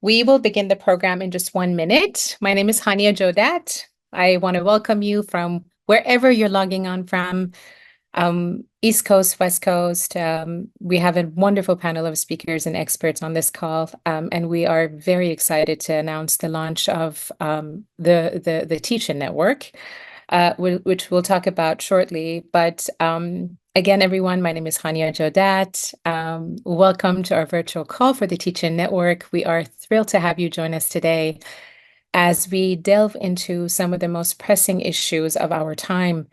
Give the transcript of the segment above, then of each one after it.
We will begin the program in just 1 minute. My name is Hania Jodat. I want to welcome you from wherever you're logging on from, East Coast, West Coast. We have a wonderful panel of speakers and experts on this call, and we are very excited to announce the launch of the Teach-In Network, which we'll talk about shortly. But again, everyone, my name is Hania Jodat. Welcome to our virtual call for the Teach-In Network. We are thrilled to have you join us today as we delve into some of the most pressing issues of our time.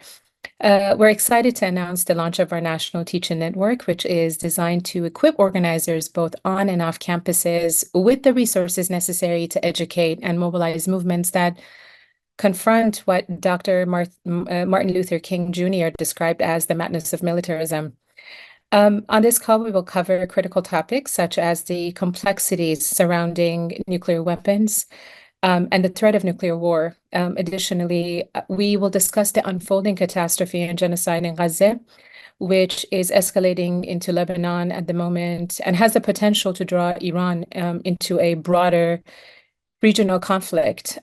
We're excited to announce the launch of our National Teach-In Network, which is designed to equip organizers both on and off campuses with the resources necessary to educate and mobilize movements that confront what Dr. Martin Luther King Jr. described as the madness of militarism. On this call, we will cover critical topics such as the complexities surrounding nuclear weapons, and the threat of nuclear war. Additionally, we will discuss the unfolding catastrophe and genocide in Gaza, which is escalating into Lebanon at the moment and has the potential to draw Iran into a broader regional conflict.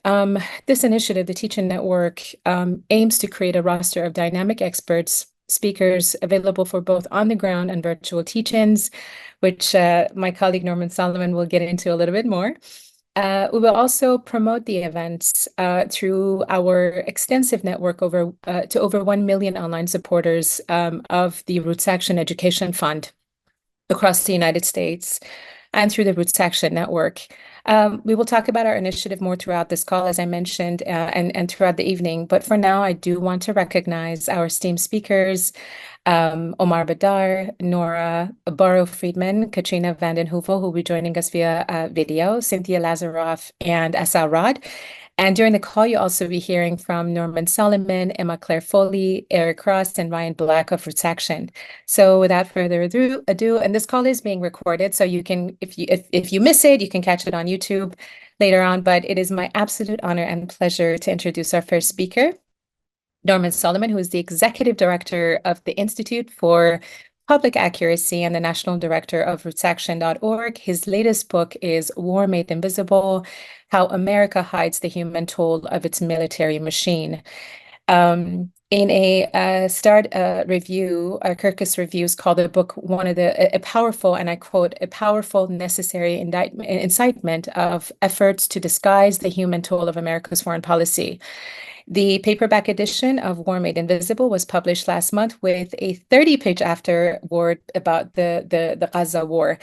This initiative, the Teach-In Network, aims to create a roster of dynamic experts, speakers available for both on-the-ground and virtual teach-ins, which my colleague Norman Solomon will get into a little bit more. We will also promote the events through our extensive network to over 1 million online supporters of the Roots Action Education Fund across the United States and through the Roots Action Network. We will talk about our initiative more throughout this call, as I mentioned, and throughout the evening. But for now, I do want to recognize our esteemed speakers, Omar Badar, Nora Barrow-Friedman, Katrina Vanden Heuvel, who will be joining us via video, Cynthia Lazaroff, and Asa Rod. And during the call, you'll also be hearing from Norman Solomon, Emma Claire Foley, Eric Cross, and Ryan Black of Roots Action. So without further ado, and this call is being recorded, so you can, if you miss it, you can catch it on YouTube later on. But it is my absolute honor and pleasure to introduce our first speaker, Norman Solomon, who is the Executive Director of the Institute for Public Accuracy and the National Director of RootsAction.org. His latest book is War Made Invisible: How America Hides the Human Toll of Its Military Machine. In a start review, Kirkus Reviews called the book a powerful, and I quote, a powerful, necessary incitement of efforts to disguise the human toll of America's foreign policy. The paperback edition of War Made Invisible was published last month with a 30-page afterword about the Gaza war.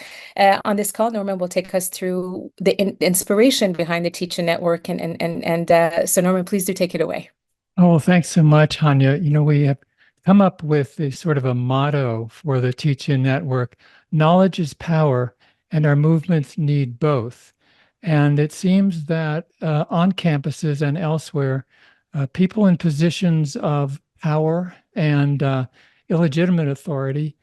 On this call, Norman will take us through the inspiration behind the Teach-In Network, so Norman, please do take it away. Oh, thanks so much, Hania. You know, we have come up with a sort of a motto for the Teach-In Network: knowledge is power, and our movements need both. And it seems that on campuses and elsewhere, people in positions of power and illegitimate authority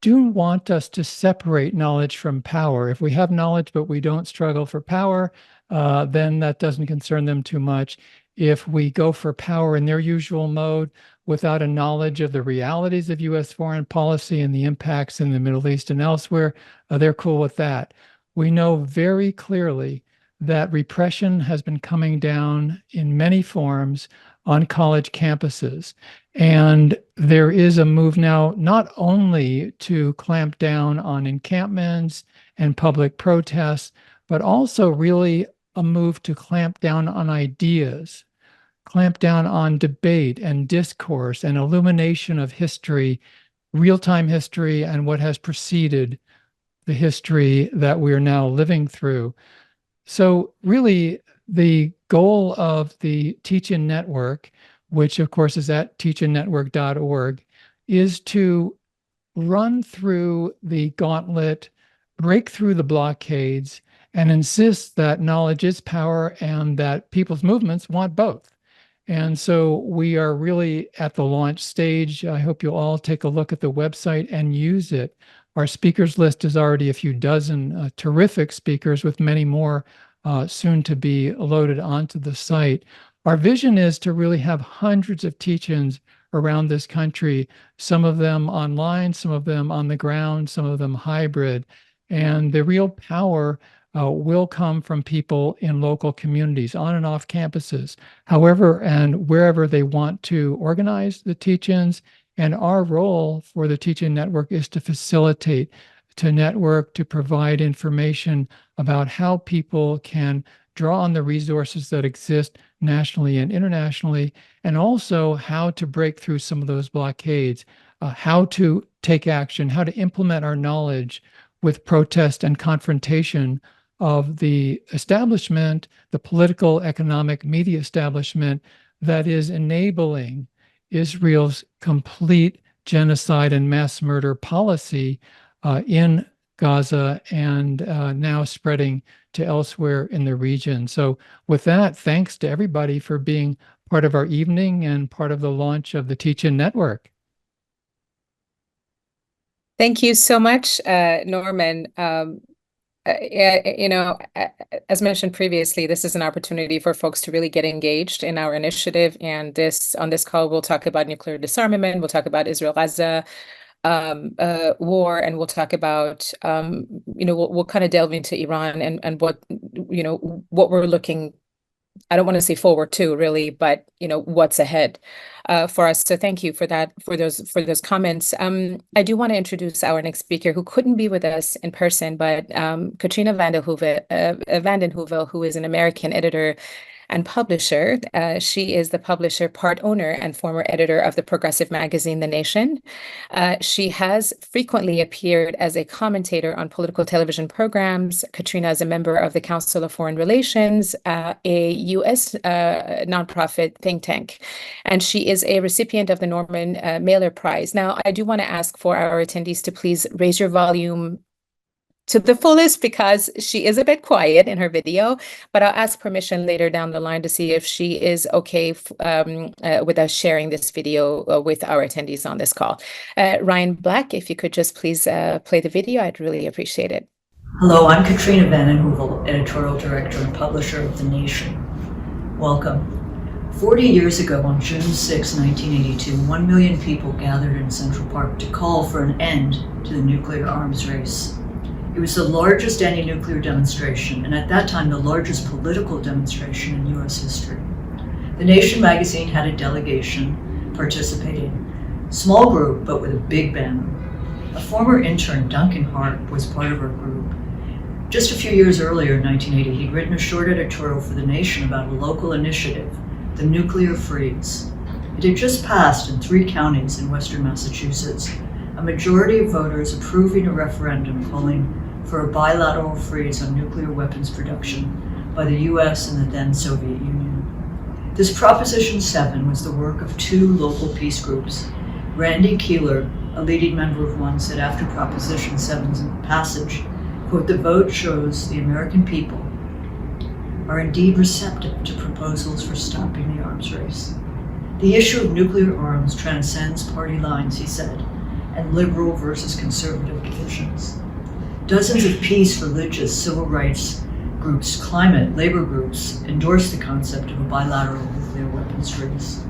do want us to separate knowledge from power. If we have knowledge but we don't struggle for power, then that doesn't concern them too much. If we go for power in their usual mode without a knowledge of the realities of U.S. foreign policy and the impacts in the Middle East and elsewhere, they're cool with that. We know very clearly that repression has been coming down in many forms on college campuses. And there is a move now not only to clamp down on encampments and public protests, but also really a move to clamp down on ideas, clamp down on debate and discourse and illumination of history, real-time history, and what has preceded the history that we are now living through. So really, the goal of the Teach-In Network, which of course is at teachinnetwork.org, is to run through the gauntlet, break through the blockades, and insist that knowledge is power and that people's movements want both. And so we are really at the launch stage. I hope you'll all take a look at the website and use it. Our speakers list is already a few dozen terrific speakers, with many more soon to be loaded onto the site. Our vision is to really have hundreds of teach-ins around this country, some of them online, some of them on the ground, some of them hybrid. And the real power will come from people in local communities, on and off campuses, however and wherever they want to organize the teach-ins. And our role for the Teach-In Network is to facilitate, to network, to provide information about how people can draw on the resources that exist nationally and internationally, and also how to break through some of those blockades, how to take action, how to implement our knowledge with protest and confrontation of the establishment, the political, economic, media establishment that is enabling Israel's complete genocide and mass murder policy in Gaza and now spreading to elsewhere in the region. So with that, thanks to everybody for being part of our evening and part of the launch of the Teach-In Network. Thank you so much, Norman. As mentioned previously, this is an opportunity for folks to really get engaged in our initiative. And on this call, we'll talk about nuclear disarmament, we'll talk about Israel-Gaza war, and we'll talk about, we'll kind of delve into Iran and what we're looking, I don't want to say forward to really, but what's ahead for us. So thank you for that, for those comments. I do want to introduce our next speaker who couldn't be with us in person, but Katrina vanden Heuvel, who is an American editor and publisher. She is the publisher, part owner, and former editor of the progressive magazine, The Nation. She has frequently appeared as a commentator on political television programs. Katrina is a member of the Council of Foreign Relations, a U.S. nonprofit think tank, and she is a recipient of the Norman Mailer Prize. Now, I do want to ask for our attendees to please raise your volume to the fullest because she is a bit quiet in her video, but I'll ask permission later down the line to see if she is okay with us sharing this video with our attendees on this call. Ryan Black, if you could just please play the video, I'd really appreciate it. Hello, I'm Katrina vanden Heuvel, editorial director and publisher of The Nation. Welcome. 40 years ago, on June 6, 1982, 1 million people gathered in Central Park to call for an end to the nuclear arms race. It was the largest anti-nuclear demonstration, and at that time, the largest political demonstration in U.S. history. The Nation magazine had a delegation participating. Small group, but with a big banner. A former intern, Duncan Hart, was part of our group. Just a few years earlier, in 1980, he'd written a short editorial for The Nation about a local initiative, the Nuclear Freeze. It had just passed in 3 counties in western Massachusetts, a majority of voters approving a referendum calling for a bilateral freeze on nuclear weapons production by the US and the then Soviet Union. This Proposition 7 was the work of 2 local peace groups. Randy Keeler, a leading member of one, said after Proposition 7's passage, quote, "The vote shows the American people are indeed receptive to proposals for stopping the arms race. The issue of nuclear arms transcends party lines," he said, and liberal versus conservative divisions. Dozens of peace, religious, civil rights groups, climate, labor groups endorsed the concept of a bilateral nuclear weapons race.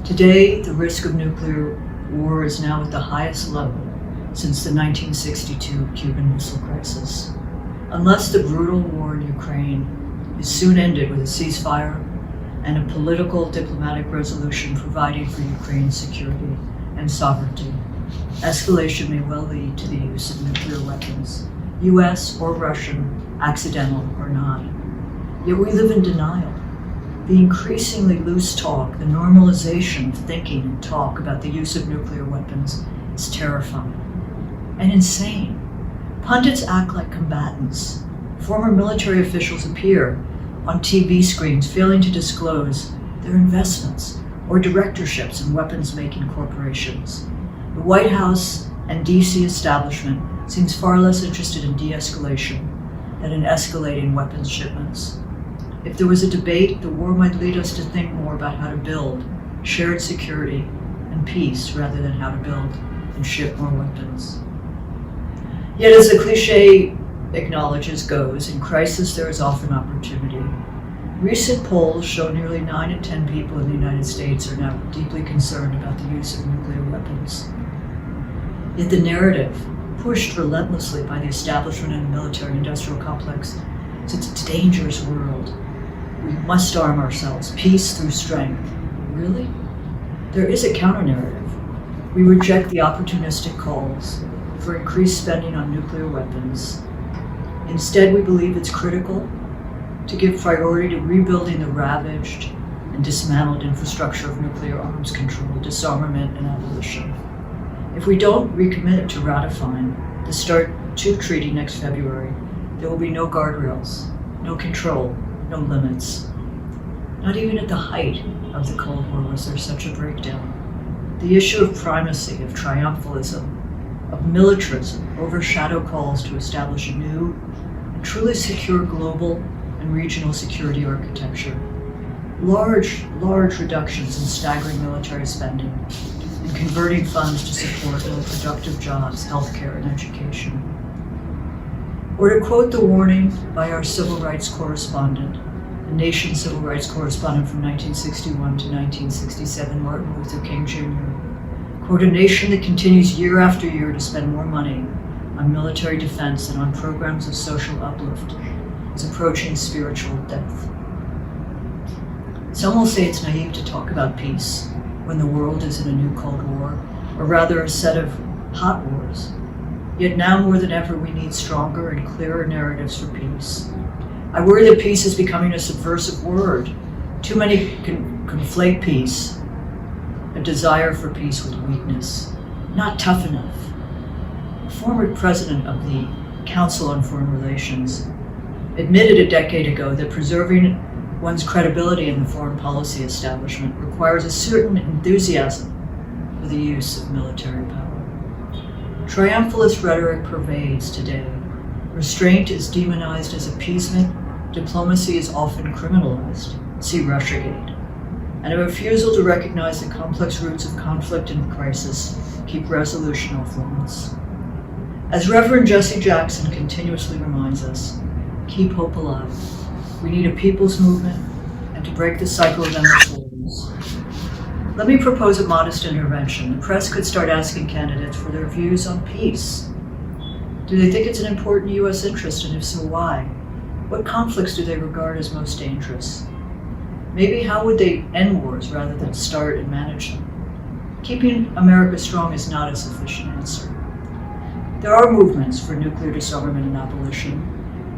Today, the risk of nuclear war is now at the highest level since the 1962 Cuban Missile Crisis. Unless the brutal war in Ukraine is soon ended with a ceasefire and a political diplomatic resolution providing for Ukraine's security and sovereignty, escalation may well lead to the use of nuclear weapons, US or Russian, accidental or not. Yet we live in denial. The increasingly loose talk, the normalization of thinking and talk about the use of nuclear weapons is terrifying and insane. Pundits act like combatants. Former military officials appear on TV screens failing to disclose their investments or directorships in weapons-making corporations. The White House and DC establishment seems far less interested in de-escalation than in escalating weapons shipments. If there was a debate, the war might lead us to think more about how to build shared security and peace rather than how to build and ship more weapons. Yet as the cliche acknowledges goes, in crisis there is often opportunity. Recent polls show nearly 9 in 10 people in the United States are now deeply concerned about the use of nuclear weapons. Yet the narrative pushed relentlessly by the establishment and the military-industrial complex. It's a dangerous world. We must arm ourselves. Peace through strength. Really? There is a counter-narrative. We reject the opportunistic calls for increased spending on nuclear weapons. Instead, we believe it's critical to give priority to rebuilding the ravaged and dismantled infrastructure of nuclear arms control, disarmament, and abolition. If we don't recommit to ratifying the START II treaty next February, there will be no guardrails, no control, no limits. Not even at the height of the Cold War was there such a breakdown. The issue of primacy, of triumphalism, of militarism overshadow calls to establish a new and truly secure global and regional security architecture. Large reductions in staggering military spending and converting funds to support more productive jobs, healthcare, and education. Or to quote the warning by our civil rights correspondent, the nation's civil rights correspondent from 1961 to 1967, Martin Luther King Jr., quote, "A nation that continues year after year to spend more money on military defense and on programs of social uplift is approaching spiritual death." Some will say it's naive to talk about peace when the world is in a new Cold War, or rather a set of hot wars. Yet now more than ever, we need stronger and clearer narratives for peace. I worry that peace is becoming a subversive word. Too many conflate peace, a desire for peace, with weakness. Not tough enough. A former president of the Council on Foreign Relations admitted a decade ago that preserving one's credibility in the foreign policy establishment requires a certain enthusiasm for the use of military power. Triumphalist rhetoric pervades today. Restraint is demonized as appeasement. Diplomacy is often criminalized. See Russiagate. And a refusal to recognize the complex roots of conflict and crisis keep resolution off limits. As Reverend Jesse Jackson continuously reminds us, keep hope alive. We need a people's movement and to break the cycle of endless wars. Let me propose a modest intervention. The press could start asking candidates for their views on peace. Do they think it's an important U.S. interest, and if so, why? What conflicts do they regard as most dangerous? Maybe how would they end wars rather than start and manage them? Keeping America strong is not a sufficient answer. There are movements for nuclear disarmament and abolition.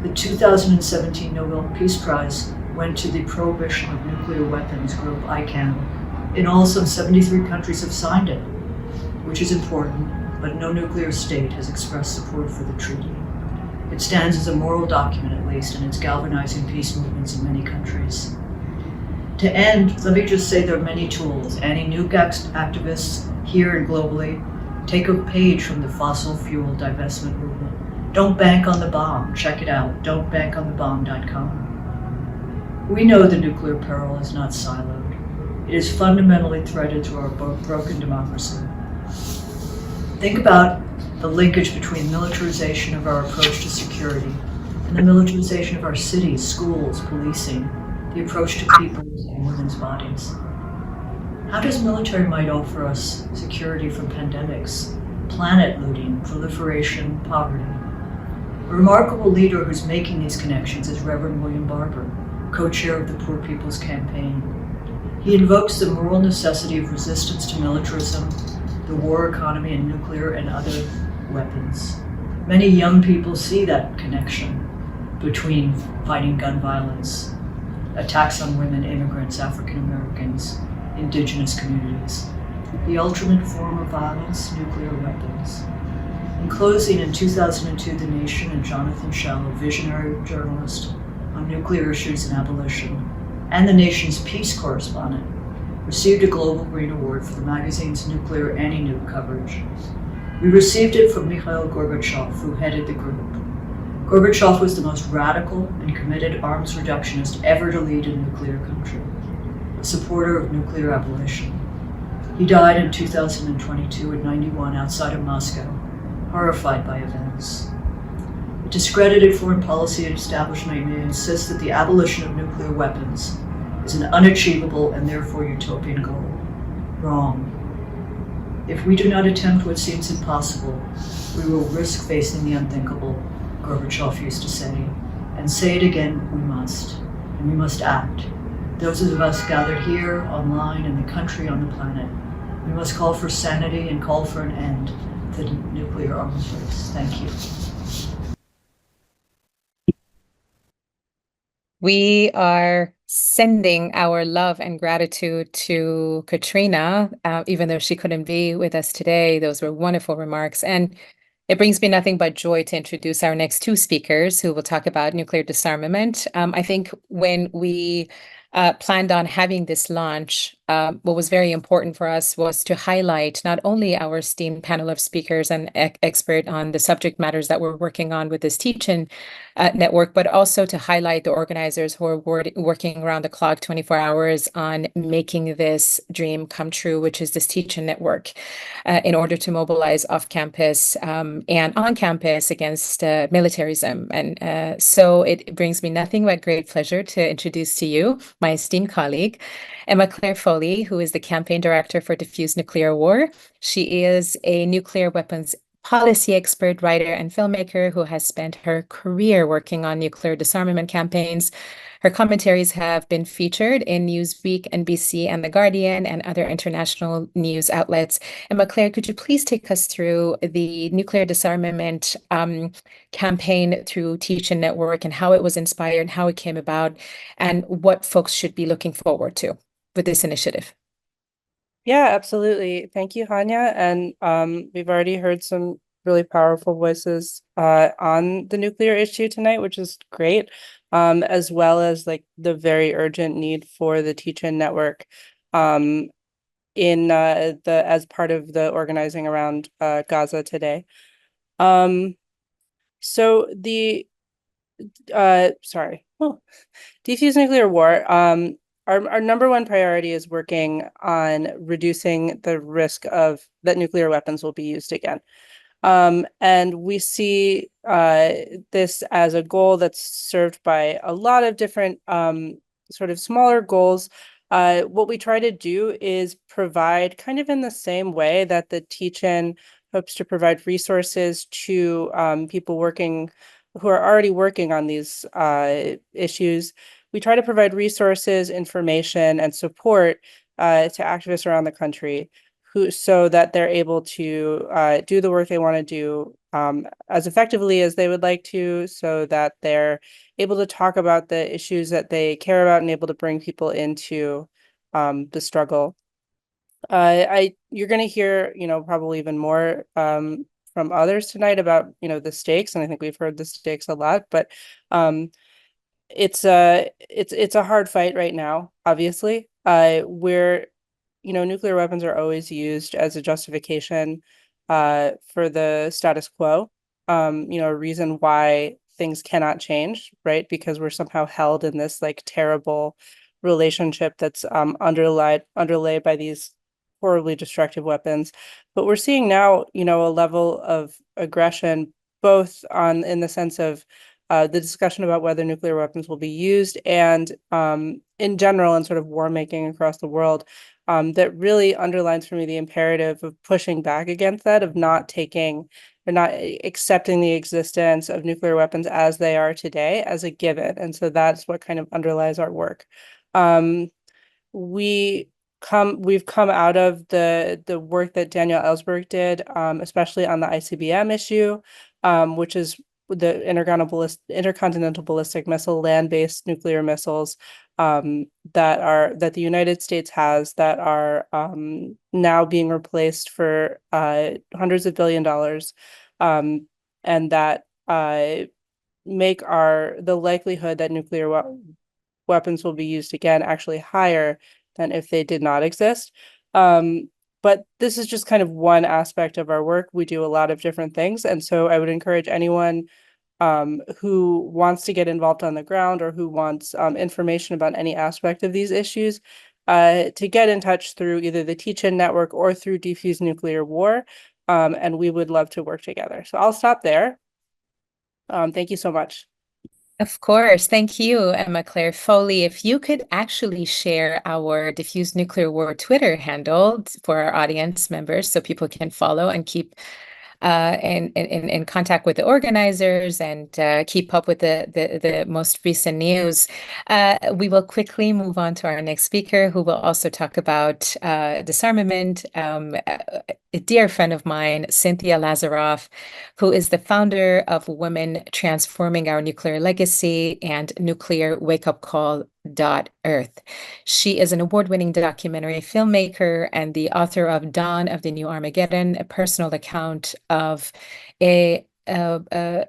The 2017 Nobel Peace Prize went to the Prohibition of Nuclear Weapons group, ICAN. In all, some 73 countries have signed it, which is important, but no nuclear state has expressed support for the treaty. It stands as a moral document, at least, and it's galvanizing peace movements in many countries. To end, let me just say there are many tools. Anti-nuke activists here and globally take a page from the fossil fuel divestment movement. Don't bank on the bomb. Check it out. don'tbankonthebomb.com. We know the nuclear peril is not siloed. It is fundamentally threaded through our broken democracy. Think about the linkage between militarization of our approach to security and the militarization of our cities, schools, policing, the approach to people's and women's bodies. How does military might offer us security from pandemics, planet looting, proliferation, poverty? A remarkable leader who's making these connections is Reverend William Barber, co-chair of the Poor People's Campaign. He invokes the moral necessity of resistance to militarism, the war economy, and nuclear and other weapons. Many young people see that connection between fighting gun violence, attacks on women, immigrants, African Americans, indigenous communities, the ultimate form of violence, nuclear weapons. In closing, in 2002, The Nation and Jonathan Schell, a visionary journalist on nuclear issues and abolition, and the Nation's peace correspondent, received a Global Green Award for the magazine's nuclear anti-nuke coverage. We received it from Mikhail Gorbachev, who headed the group. Gorbachev was the most radical and committed arms reductionist ever to lead a nuclear country, a supporter of nuclear abolition. He died in 2022 at 91 outside of Moscow, horrified by events. A discredited foreign policy establishment may insist that the abolition of nuclear weapons is an unachievable and therefore utopian goal. Wrong. If we do not attempt what seems impossible, we will risk facing the unthinkable, Gorbachev used to say. And say it again, we must. And we must act. Those of us gathered here, online, in the country, on the planet, we must call for sanity and call for an end to the nuclear arms race. Thank you. We are sending our love and gratitude to Katrina, even though she couldn't be with us today. Those were wonderful remarks. And it brings me nothing but joy to introduce our next two speakers who will talk about nuclear disarmament. I think when we planned on having this launch, what was very important for us was to highlight not only our esteemed panel of speakers and expert on the subject matters that we're working on with this teach-in network, but also to highlight the organizers who are working around the clock 24 hours on making this dream come true, which is this teach-in network, in order to mobilize off campus and on campus against militarism. And so it brings me nothing but great pleasure to introduce to you my esteemed colleague, Emma Claire Foley, who is the campaign director for Diffuse Nuclear War. She is a nuclear weapons policy expert, writer, and filmmaker who has spent her career working on nuclear disarmament campaigns. Her commentaries have been featured in Newsweek, NBC, and The Guardian, and other international news outlets. Emma Claire, could you please take us through the nuclear disarmament campaign through Teach-In Network and how it was inspired, how it came about, and what folks should be looking forward to with this initiative? Yeah, absolutely. Thank you, Hanya. And we've already heard some really powerful voices on the nuclear issue tonight, which is great, as well as like the very urgent need for the Teach-In Network in as part of the organizing around Gaza today. So the Diffuse Nuclear War. Our number one priority is working on reducing the risk of that nuclear weapons will be used again. And we see this as a goal that's served by a lot of different sort of smaller goals. What we try to do is provide, kind of in the same way that the Teach-In hopes to provide resources to people who are already working on these issues. We try to provide resources, information, and support to activists around the country so that they're able to do the work they want to do as effectively as they would like to, so that they're able to talk about the issues that they care about and able to bring people into the struggle. You're going to hear, probably even more from others tonight about, the stakes, and I think we've heard the stakes a lot, but it's a hard fight right now, obviously. Where nuclear weapons are always used as a justification for the status quo, a reason why things cannot change, right? Because we're somehow held in this like terrible relationship that's underlaid by these horribly destructive weapons. But we're seeing now, a level of aggression, both in the sense of the discussion about whether nuclear weapons will be used and in general and sort of war making across the world, that really underlines for me the imperative of pushing back against that, of not taking or not accepting the existence of nuclear weapons as they are today as a given. And so that's what kind of underlies our work. We've come out of the work that Daniel Ellsberg did, especially on the ICBM issue, which is the intercontinental ballistic missile, land-based nuclear missiles that the United States has, that are now being replaced for hundreds of $billions, and that make the likelihood that nuclear weapons will be used again actually higher than if they did not exist. But this is just kind of one aspect of our work. We do a lot of different things. And so I would encourage anyone who wants to get involved on the ground or who wants information about any aspect of these issues to get in touch through either the Teach-In Network or through Diffuse Nuclear War. And we would love to work together. So I'll stop there. Thank you so much. Of course. Thank you, Emma Claire Foley. If you could actually share our Diffuse Nuclear War Twitter handle for our audience members so people can follow and keep in contact with the organizers and keep up with the most recent news. We will quickly move on to our next speaker, who will also talk about disarmament. A dear friend of mine, Cynthia Lazaroff, who is the founder of Women Transforming Our Nuclear Legacy and Nuclear Wake Up Call Earth. She is an award-winning documentary filmmaker and the author of Dawn of the New Armageddon, a personal account of the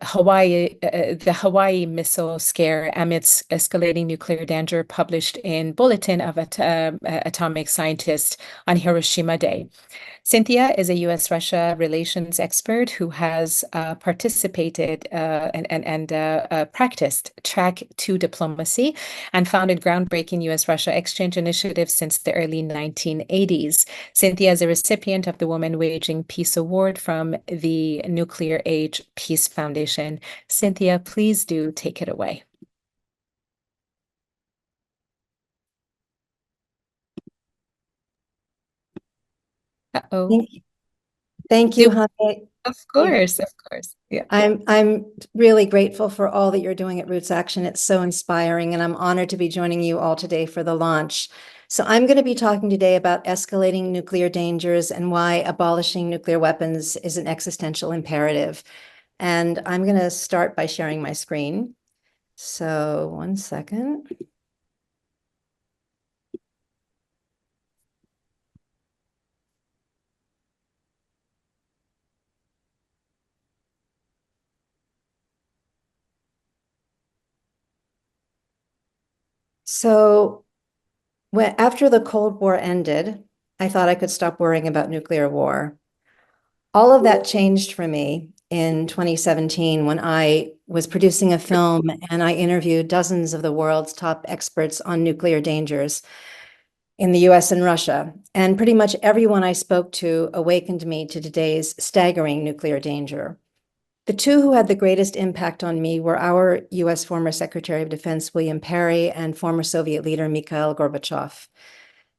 Hawaii missile scare amidst escalating nuclear danger, published in Bulletin of Atomic Scientists on Hiroshima Day. Cynthia is a U.S.-Russia relations expert who has participated and practiced Track 2 diplomacy and founded groundbreaking U.S.-Russia exchange initiatives since the early 1980s. Cynthia is a recipient of the Women Waging Peace Award from the Nuclear Age Peace Foundation. Cynthia, please do take it away. Uh-oh. Thank you, Hane. Of course. Yeah. I'm really grateful for all that you're doing at Roots Action. It's so inspiring, and I'm honored to be joining you all today for the launch. So I'm going to be talking today about escalating nuclear dangers and why abolishing nuclear weapons is an existential imperative. And I'm going to start by sharing my screen. So 1 second. So after the Cold War ended, I thought I could stop worrying about nuclear war. All of that changed for me in 2017 when I was producing a film and I interviewed dozens of the world's top experts on nuclear dangers in the US and Russia. And pretty much everyone I spoke to awakened me to today's staggering nuclear danger. The two who had the greatest impact on me were our US former Secretary of Defense, William Perry, and former Soviet leader, Mikhail Gorbachev.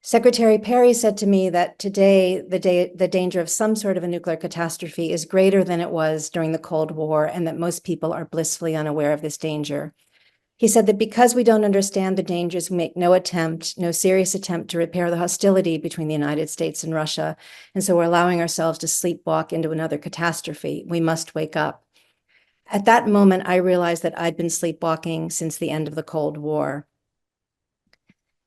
Secretary Perry said to me that today, the danger of some sort of a nuclear catastrophe is greater than it was during the Cold War, and that most people are blissfully unaware of this danger. He said that because we don't understand the dangers, we make no serious attempt to repair the hostility between the United States and Russia. And so we're allowing ourselves to sleepwalk into another catastrophe. We must wake up. At that moment, I realized that I'd been sleepwalking since the end of the Cold War.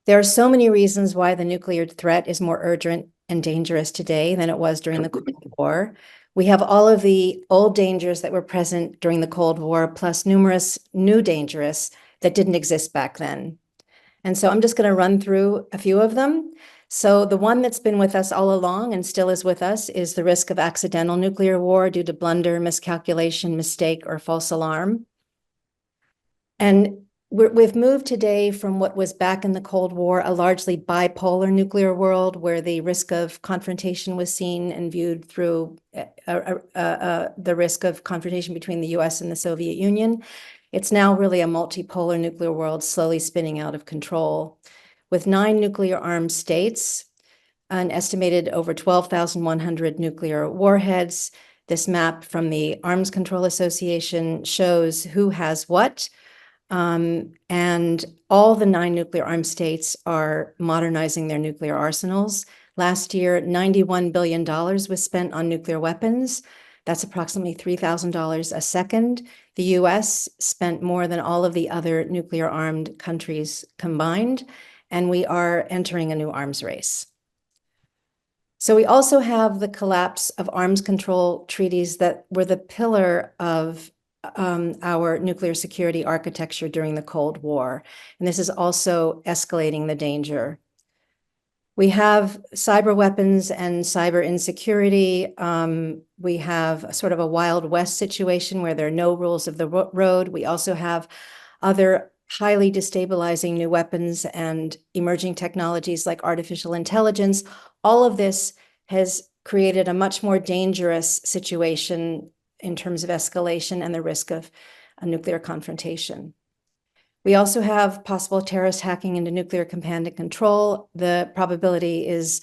There are so many reasons why the nuclear threat is more urgent and dangerous today than it was during the Cold War. We have all of the old dangers that were present during the Cold War, plus numerous new dangers that didn't exist back then. And so I'm just going to run through a few of them. So the one that's been with us all along and still is with us is the risk of accidental nuclear war due to blunder, miscalculation, mistake, or false alarm. And we've moved today from what was back in the Cold War, a largely bipolar nuclear world where the risk of confrontation was seen and viewed through the risk of confrontation between the US and the Soviet Union. It's now really a multipolar nuclear world slowly spinning out of control. With 9 nuclear-armed states, an estimated over 12,100 nuclear warheads. This map from the Arms Control Association shows who has what. And all the 9 nuclear-armed states are modernizing their nuclear arsenals. Last year, $91 billion was spent on nuclear weapons. That's approximately $3,000 a second. The US spent more than all of the other nuclear-armed countries combined, and we are entering a new arms race. So we also have the collapse of arms control treaties that were the pillar of our nuclear security architecture during the Cold War. And this is also escalating the danger. We have cyber weapons and cyber insecurity. We have a sort of a Wild West situation where there are no rules of the road. We also have other highly destabilizing new weapons and emerging technologies like artificial intelligence. All of this has created a much more dangerous situation in terms of escalation and the risk of a nuclear confrontation. We also have possible terrorist hacking into nuclear command and control. The probability is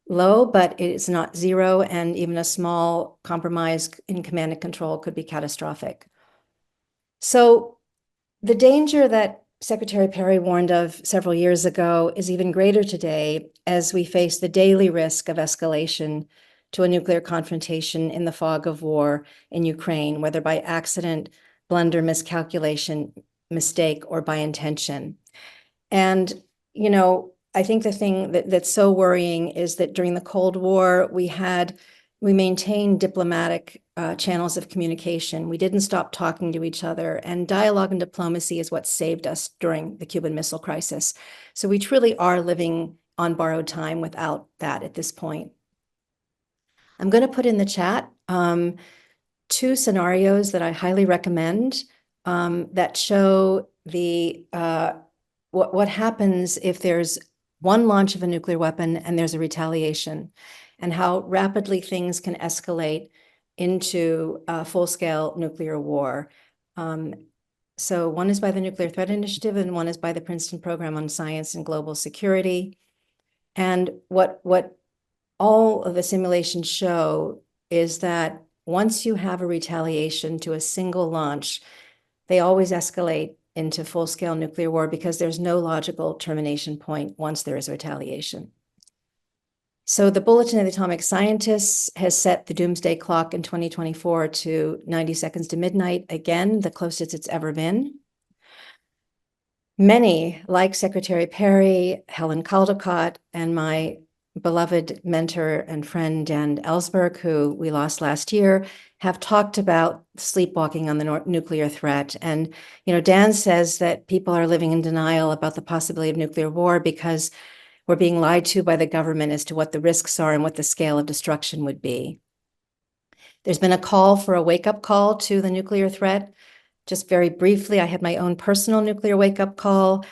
low, but it is not zero, and even a small compromise in command and control could be catastrophic. So the danger that Secretary Perry warned of several years ago is even greater today as we face the daily risk of escalation to a nuclear confrontation in the fog of war in Ukraine, whether by accident, blunder, miscalculation, mistake, or by intention. And, you know, I think the thing that's so worrying is that during the Cold War, we maintained diplomatic channels of communication. We didn't stop talking to each other, and dialogue and diplomacy is what saved us during the Cuban Missile Crisis. So we truly are living on borrowed time without that at this point. I'm going to put in the chat two scenarios that I highly recommend that show the what happens if there's one launch of a nuclear weapon and there's a retaliation, and how rapidly things can escalate into full-scale nuclear war. So one is by the Nuclear Threat Initiative and one is by the Princeton Program on Science and Global Security. And what all of the simulations show is that once you have a retaliation to a single launch, they always escalate into full-scale nuclear war because there's no logical termination point once there is a retaliation. So the Bulletin of the Atomic Scientists has set the doomsday clock in 2024 to 90 seconds to midnight, again, the closest it's ever been. Many, like Secretary Perry, Helen Caldicott, and my beloved mentor and friend Dan Ellsberg, who we lost last year, have talked about sleepwalking on the nuclear threat. And, you know, Dan says that people are living in denial about the possibility of nuclear war because we're being lied to by the government as to what the risks are and what the scale of destruction would be. There's been a call for a wake-up call to the nuclear threat. Just very briefly, I had my own personal nuclear wake-up call.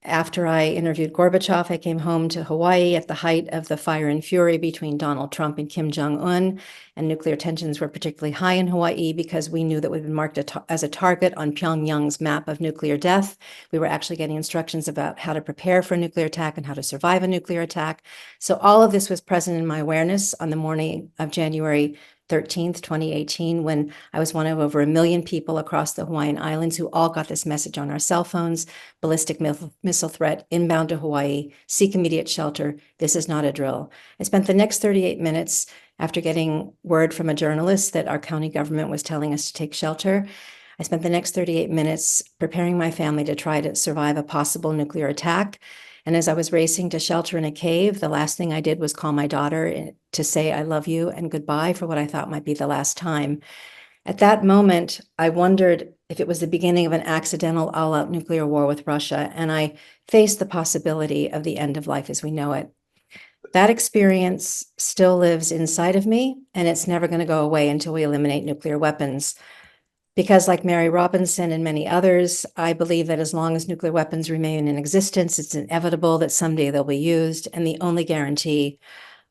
After I interviewed Gorbachev, I came home to Hawaii at the height of the fire and fury between Donald Trump and Kim Jong-un, and nuclear tensions were particularly high in Hawaii because we knew that we'd been marked as a target on Pyongyang's map of nuclear death. We were actually getting instructions about how to prepare for a nuclear attack and how to survive a nuclear attack. So all of this was present in my awareness on the morning of January 13th, 2018, when I was one of over 1 million people across the Hawaiian Islands who all got this message on our cell phones: ballistic missile threat inbound to Hawaii, seek immediate shelter. This is not a drill. I spent the next 38 minutes after getting word from a journalist that our county government was telling us to take shelter. I spent the next 38 minutes preparing my family to try to survive a possible nuclear attack. And as I was racing to shelter in a cave, the last thing I did was call my daughter to say I love you and goodbye for what I thought might be the last time. At that moment, I wondered if it was the beginning of an accidental all-out nuclear war with Russia, and I faced the possibility of the end of life as we know it. That experience still lives inside of me, and it's never going to go away until we eliminate nuclear weapons. Because like Mary Robinson and many others, I believe that as long as nuclear weapons remain in existence, it's inevitable that someday they'll be used. And the only guarantee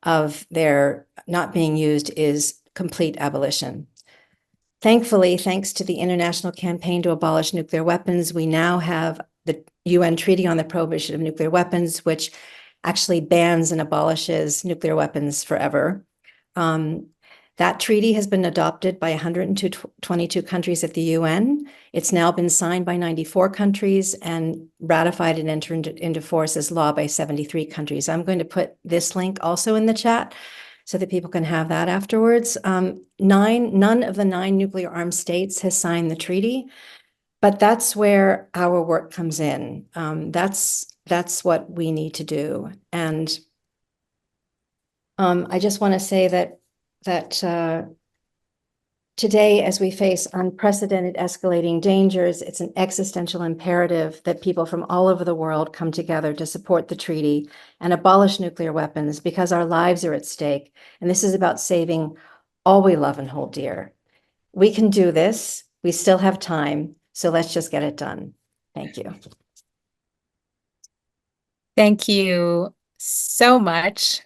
of their not being used is complete abolition. Thankfully, thanks to the international campaign to abolish nuclear weapons, we now have the UN Treaty on the Prohibition of Nuclear Weapons, which actually bans and abolishes nuclear weapons forever. That treaty has been adopted by 122 countries at the UN. It's now been signed by 94 countries and ratified and entered into force as law by 73 countries. I'm going to put this link also in the chat so that people can have that afterwards. None of the 9 nuclear armed states has signed the treaty, but that's where our work comes in. That's what we need to do. And I just want to say that today, as we face unprecedented escalating dangers, it's an existential imperative that people from all over the world come together to support the treaty and abolish nuclear weapons because our lives are at stake. And this is about saving all we love and hold dear. We can do this. We still have time. So let's just get it done. Thank you. Thank you so much.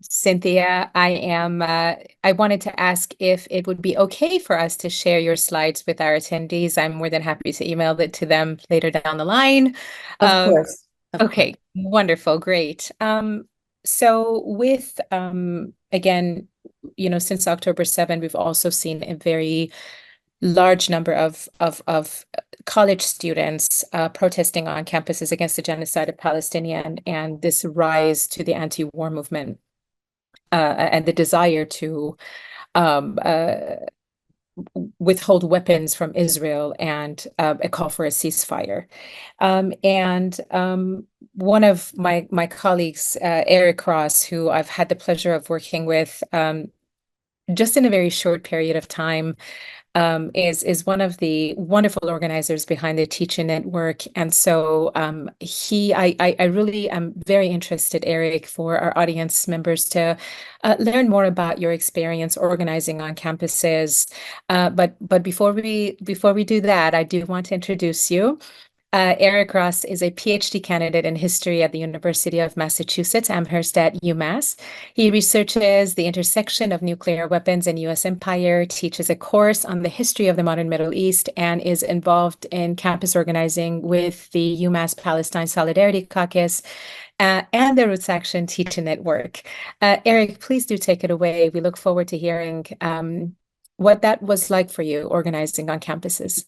Cynthia, I wanted to ask if it would be okay for us to share your slides with our attendees. I'm more than happy to email it to them later down the line. Of Um, course. Of course. Okay, wonderful, great. So with again, since October 7, we've also seen a very large number of college students protesting on campuses against the genocide of Palestinians and this rise to the anti-war movement and the desire to um, uh, withhold weapons from Israel and a call for a ceasefire. And one of my colleagues, Eric Ross, who I've had the pleasure of working with just in a very short period of time, is one of the wonderful organizers behind the Teaching Network. And so I really am very interested, Eric, for our audience members to learn more about your experience organizing on campuses. But before we do that, I do want to introduce you. Eric Ross is a PhD candidate in history at the University of Massachusetts Amherst at UMass. He researches the intersection of nuclear weapons and U.S. empire, teaches a course on the history of the modern Middle East, and is involved in campus organizing with the UMass Palestine Solidarity Caucus and the Roots Action Teaching Network. Eric, please do take it away. We look forward to hearing what that was like for you organizing on campuses.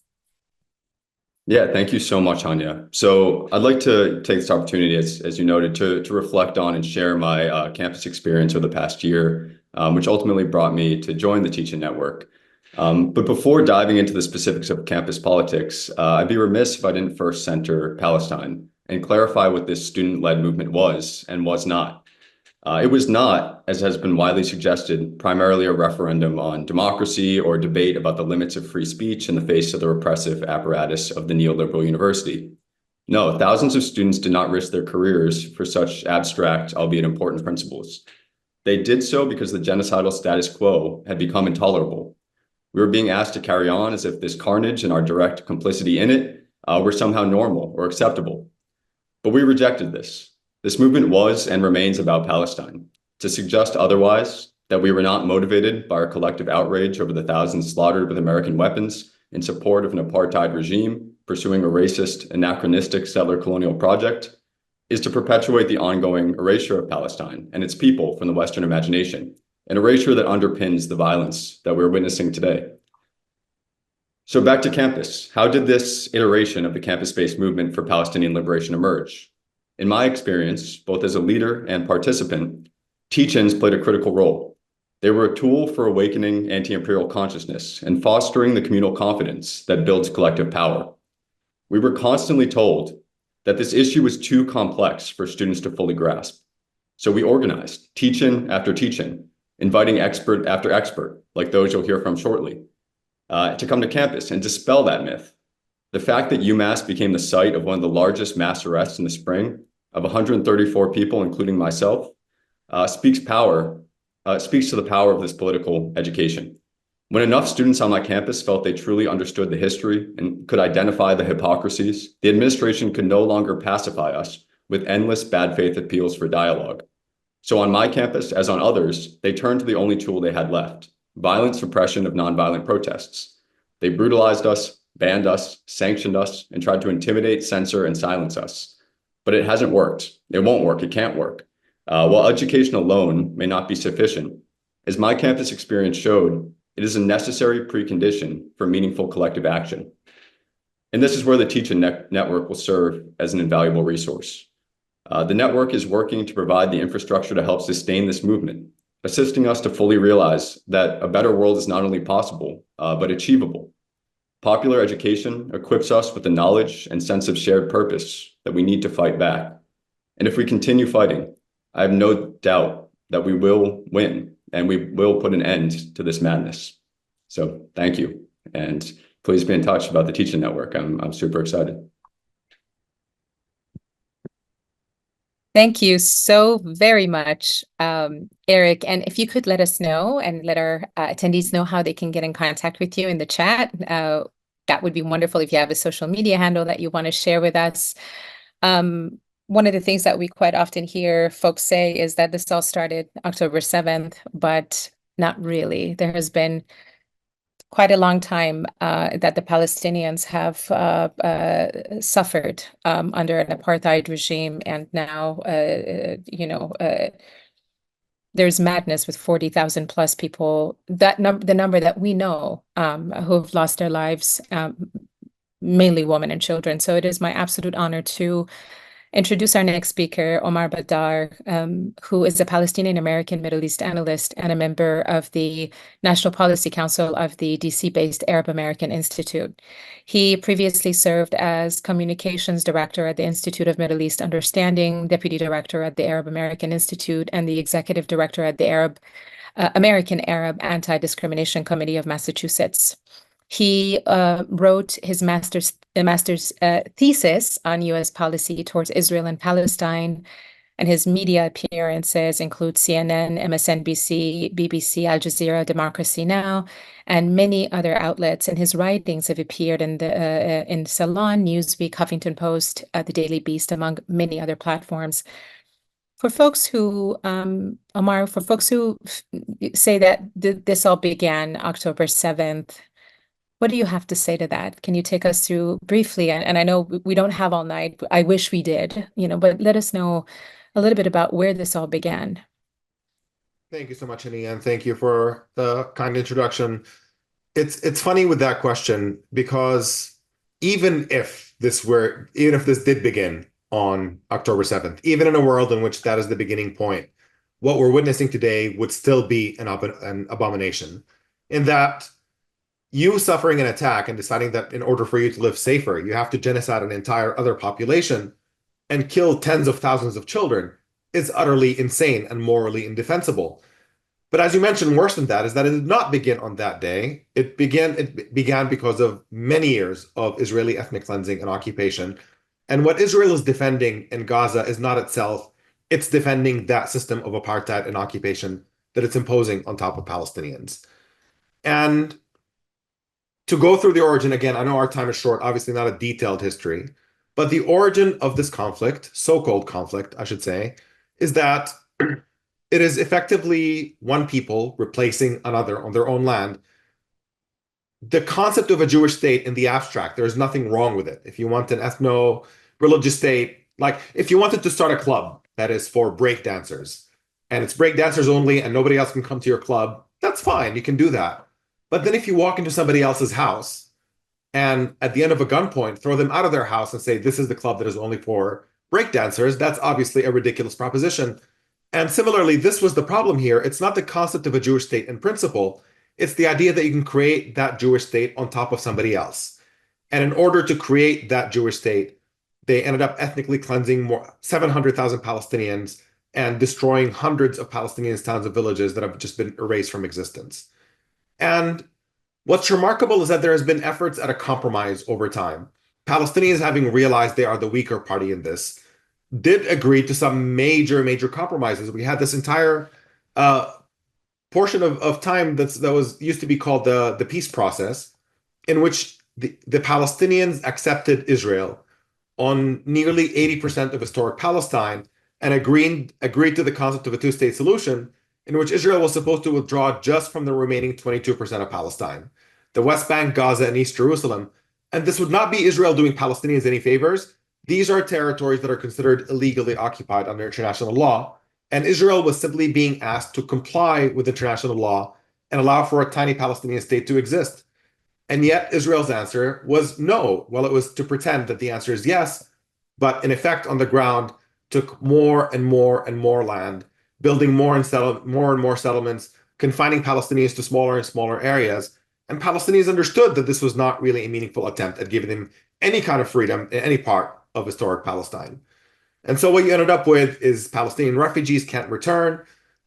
Yeah, thank you so much, Hania. So I'd like to take this opportunity, as you noted, to reflect on and share my campus experience over the past year, which ultimately brought me to join the Teaching Network. But before diving into the specifics of campus politics, I'd be remiss if I didn't first center Palestine and clarify what this student-led movement was and was not. It was not, as has been widely suggested, primarily a referendum on democracy or debate about the limits of free speech in the face of the repressive apparatus of the neoliberal university. No, thousands of students did not risk their careers for such abstract, albeit important principles. They did so because the genocidal status quo had become intolerable. We were being asked to carry on as if this carnage and our direct complicity in it were somehow normal or acceptable. But we rejected this. This movement was and remains about Palestine. To suggest otherwise, that we were not motivated by our collective outrage over the thousands slaughtered with American weapons in support of an apartheid regime pursuing a racist, anachronistic settler colonial project, is to perpetuate the ongoing erasure of Palestine and its people from the Western imagination, an erasure that underpins the violence that we're witnessing today. So back to campus. How did this iteration of the campus-based movement for Palestinian liberation emerge? In my experience, both as a leader and participant, teach-ins played a critical role. They were a tool for awakening anti-imperial consciousness and fostering the communal confidence that builds collective power. We were constantly told that this issue was too complex for students to fully grasp. So we organized teach-in after teach-in, inviting expert after expert, like those you'll hear from shortly, to come to campus and dispel that myth. The fact that UMass became the site of one of the largest mass arrests in the spring of 134 people, including myself, speaks to the power of this political education. When enough students on my campus felt they truly understood the history and could identify the hypocrisies, the administration could no longer pacify us with endless bad faith appeals for dialogue. So on my campus, as on others, they turned to the only tool they had left: violent suppression of nonviolent protests. They brutalized us, banned us, sanctioned us, and tried to intimidate, censor, and silence us. But it hasn't worked. It won't work. It can't work. While education alone may not be sufficient, as my campus experience showed, it is a necessary precondition for meaningful collective action. And this is where the Teach-In Network will serve as an invaluable resource. The network is working to provide the infrastructure to help sustain this movement, assisting us to fully realize that a better world is not only possible, but achievable. Popular education equips us with the knowledge and sense of shared purpose that we need to fight back. And if we continue fighting, I have no doubt that we will win and we will put an end to this madness. So thank you. And please be in touch about the Teach-In Network. I'm super excited. Thank you so very much, Eric. And if you could let us know and let our attendees know how they can get in contact with you in the chat, that would be wonderful if you have a social media handle that you want to share with us. one of the things that we quite often hear folks say is that this all started October 7th, but not really. There has been quite a long time that the Palestinians have suffered under an apartheid regime, and now, there's madness with 40,000 plus people, the number that we know who have lost their lives, mainly women and children. So it is my absolute honor to introduce our next speaker, Omar Badar, who is a Palestinian American Middle East analyst and a member of the National Policy Council of the DC-based Arab American Institute. He previously served as Communications Director at the Institute of Middle East Understanding, Deputy Director at the Arab American Institute, and the Executive Director at the American Arab Anti-Discrimination Committee of Massachusetts. He wrote his master's thesis on U.S. policy towards Israel and Palestine, and his media appearances include CNN, MSNBC, BBC, Al Jazeera, Democracy Now!, and many other outlets. And his writings have appeared in Salon, Newsweek, Huffington Post, The Daily Beast, among many other platforms. For folks who, Omar, for folks who say that this all began October 7th, what do you have to say to that? Can you take us through briefly? And I know we don't have all night. I wish we did, but let us know a little bit about where this all began. Thank you so much, Annie, and thank you for the kind introduction. It's funny with that question, because even if this did begin on October 7th, even in a world in which that is the beginning point, what we're witnessing today would still be an abomination, in that you suffering an attack and deciding that in order for you to live safer, you have to genocide an entire other population and kill tens of thousands of children is utterly insane and morally indefensible. But as you mentioned, worse than that is that it did not begin on that day. It began because of many years of Israeli ethnic cleansing and occupation. And what Israel is defending in Gaza is not itself, it's defending that system of apartheid and occupation that it's imposing on top of Palestinians. And to go through the origin, again, I know our time is short, obviously not a detailed history, but the origin of this conflict, so-called conflict, I should say, is that it is effectively one people replacing another on their own land. The concept of a Jewish state in the abstract, there's nothing wrong with it. If you want an ethno-religious state, like if you wanted to start a club that is for break dancers, and it's break dancers only and nobody else can come to your club, that's fine, you can do that. But then if you walk into somebody else's house and at the end of a gunpoint, throw them out of their house and say, this is the club that is only for breakdancers, that's obviously a ridiculous proposition. And similarly, this was the problem here. It's not the concept of a Jewish state in principle. It's the idea that you can create that Jewish state on top of somebody else. And in order to create that Jewish state, they ended up ethnically cleansing 700,000 Palestinians and destroying hundreds of Palestinian towns and villages that have just been erased from existence. And what's remarkable is that there has been efforts at a compromise over time. Palestinians, having realized they are the weaker party in this, did agree to some major compromises. We had this entire portion of time that was used to be called the peace process, in which the Palestinians accepted Israel on nearly 80% of historic Palestine and agreed to the concept of a two-state solution, in which Israel was supposed to withdraw just from the remaining 22% of Palestine, the West Bank, Gaza, and East Jerusalem. And this would not be Israel doing Palestinians any favors. These are territories that are considered illegally occupied under international law. And Israel was simply being asked to comply with international law and allow for a tiny Palestinian state to exist. And yet Israel's answer was no. Well, it was to pretend that the answer is yes, but in effect on the ground took more and more land, building more and more settlements, confining Palestinians to smaller and smaller areas. And Palestinians understood that this was not really a meaningful attempt at giving them any kind of freedom in any part of historic Palestine. And so what you ended up with is Palestinian refugees can't return.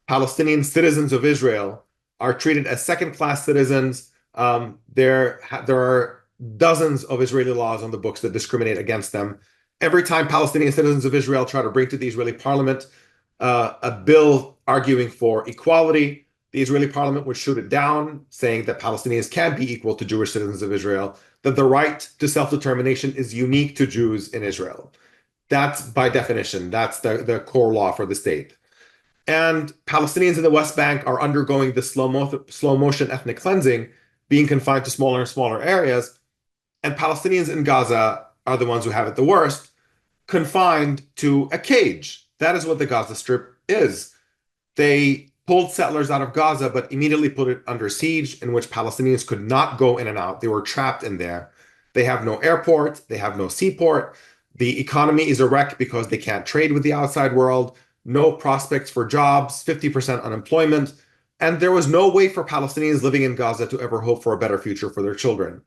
Palestinian citizens of Israel are treated as second-class citizens. There are dozens of Israeli laws on the books that discriminate against them. Every time Palestinian citizens of Israel try to bring to the Israeli parliament a bill arguing for equality, the Israeli parliament would shoot it down, saying that Palestinians can be equal to Jewish citizens of Israel, that the right to self-determination is unique to Jews in Israel. That's by definition, that's the core law for the state. And Palestinians in the West Bank are undergoing this slow motion ethnic cleansing, being confined to smaller and smaller areas. And Palestinians in Gaza are the ones who have it the worst, confined to a cage. That is what the Gaza Strip is. They pulled settlers out of Gaza, but immediately put it under siege, in which Palestinians could not go in and out. They were trapped in there. They have no airport, they have no seaport. The economy is a wreck because they can't trade with the outside world, no prospects for jobs, 50% unemployment, and there was no way for Palestinians living in Gaza to ever hope for a better future for their children.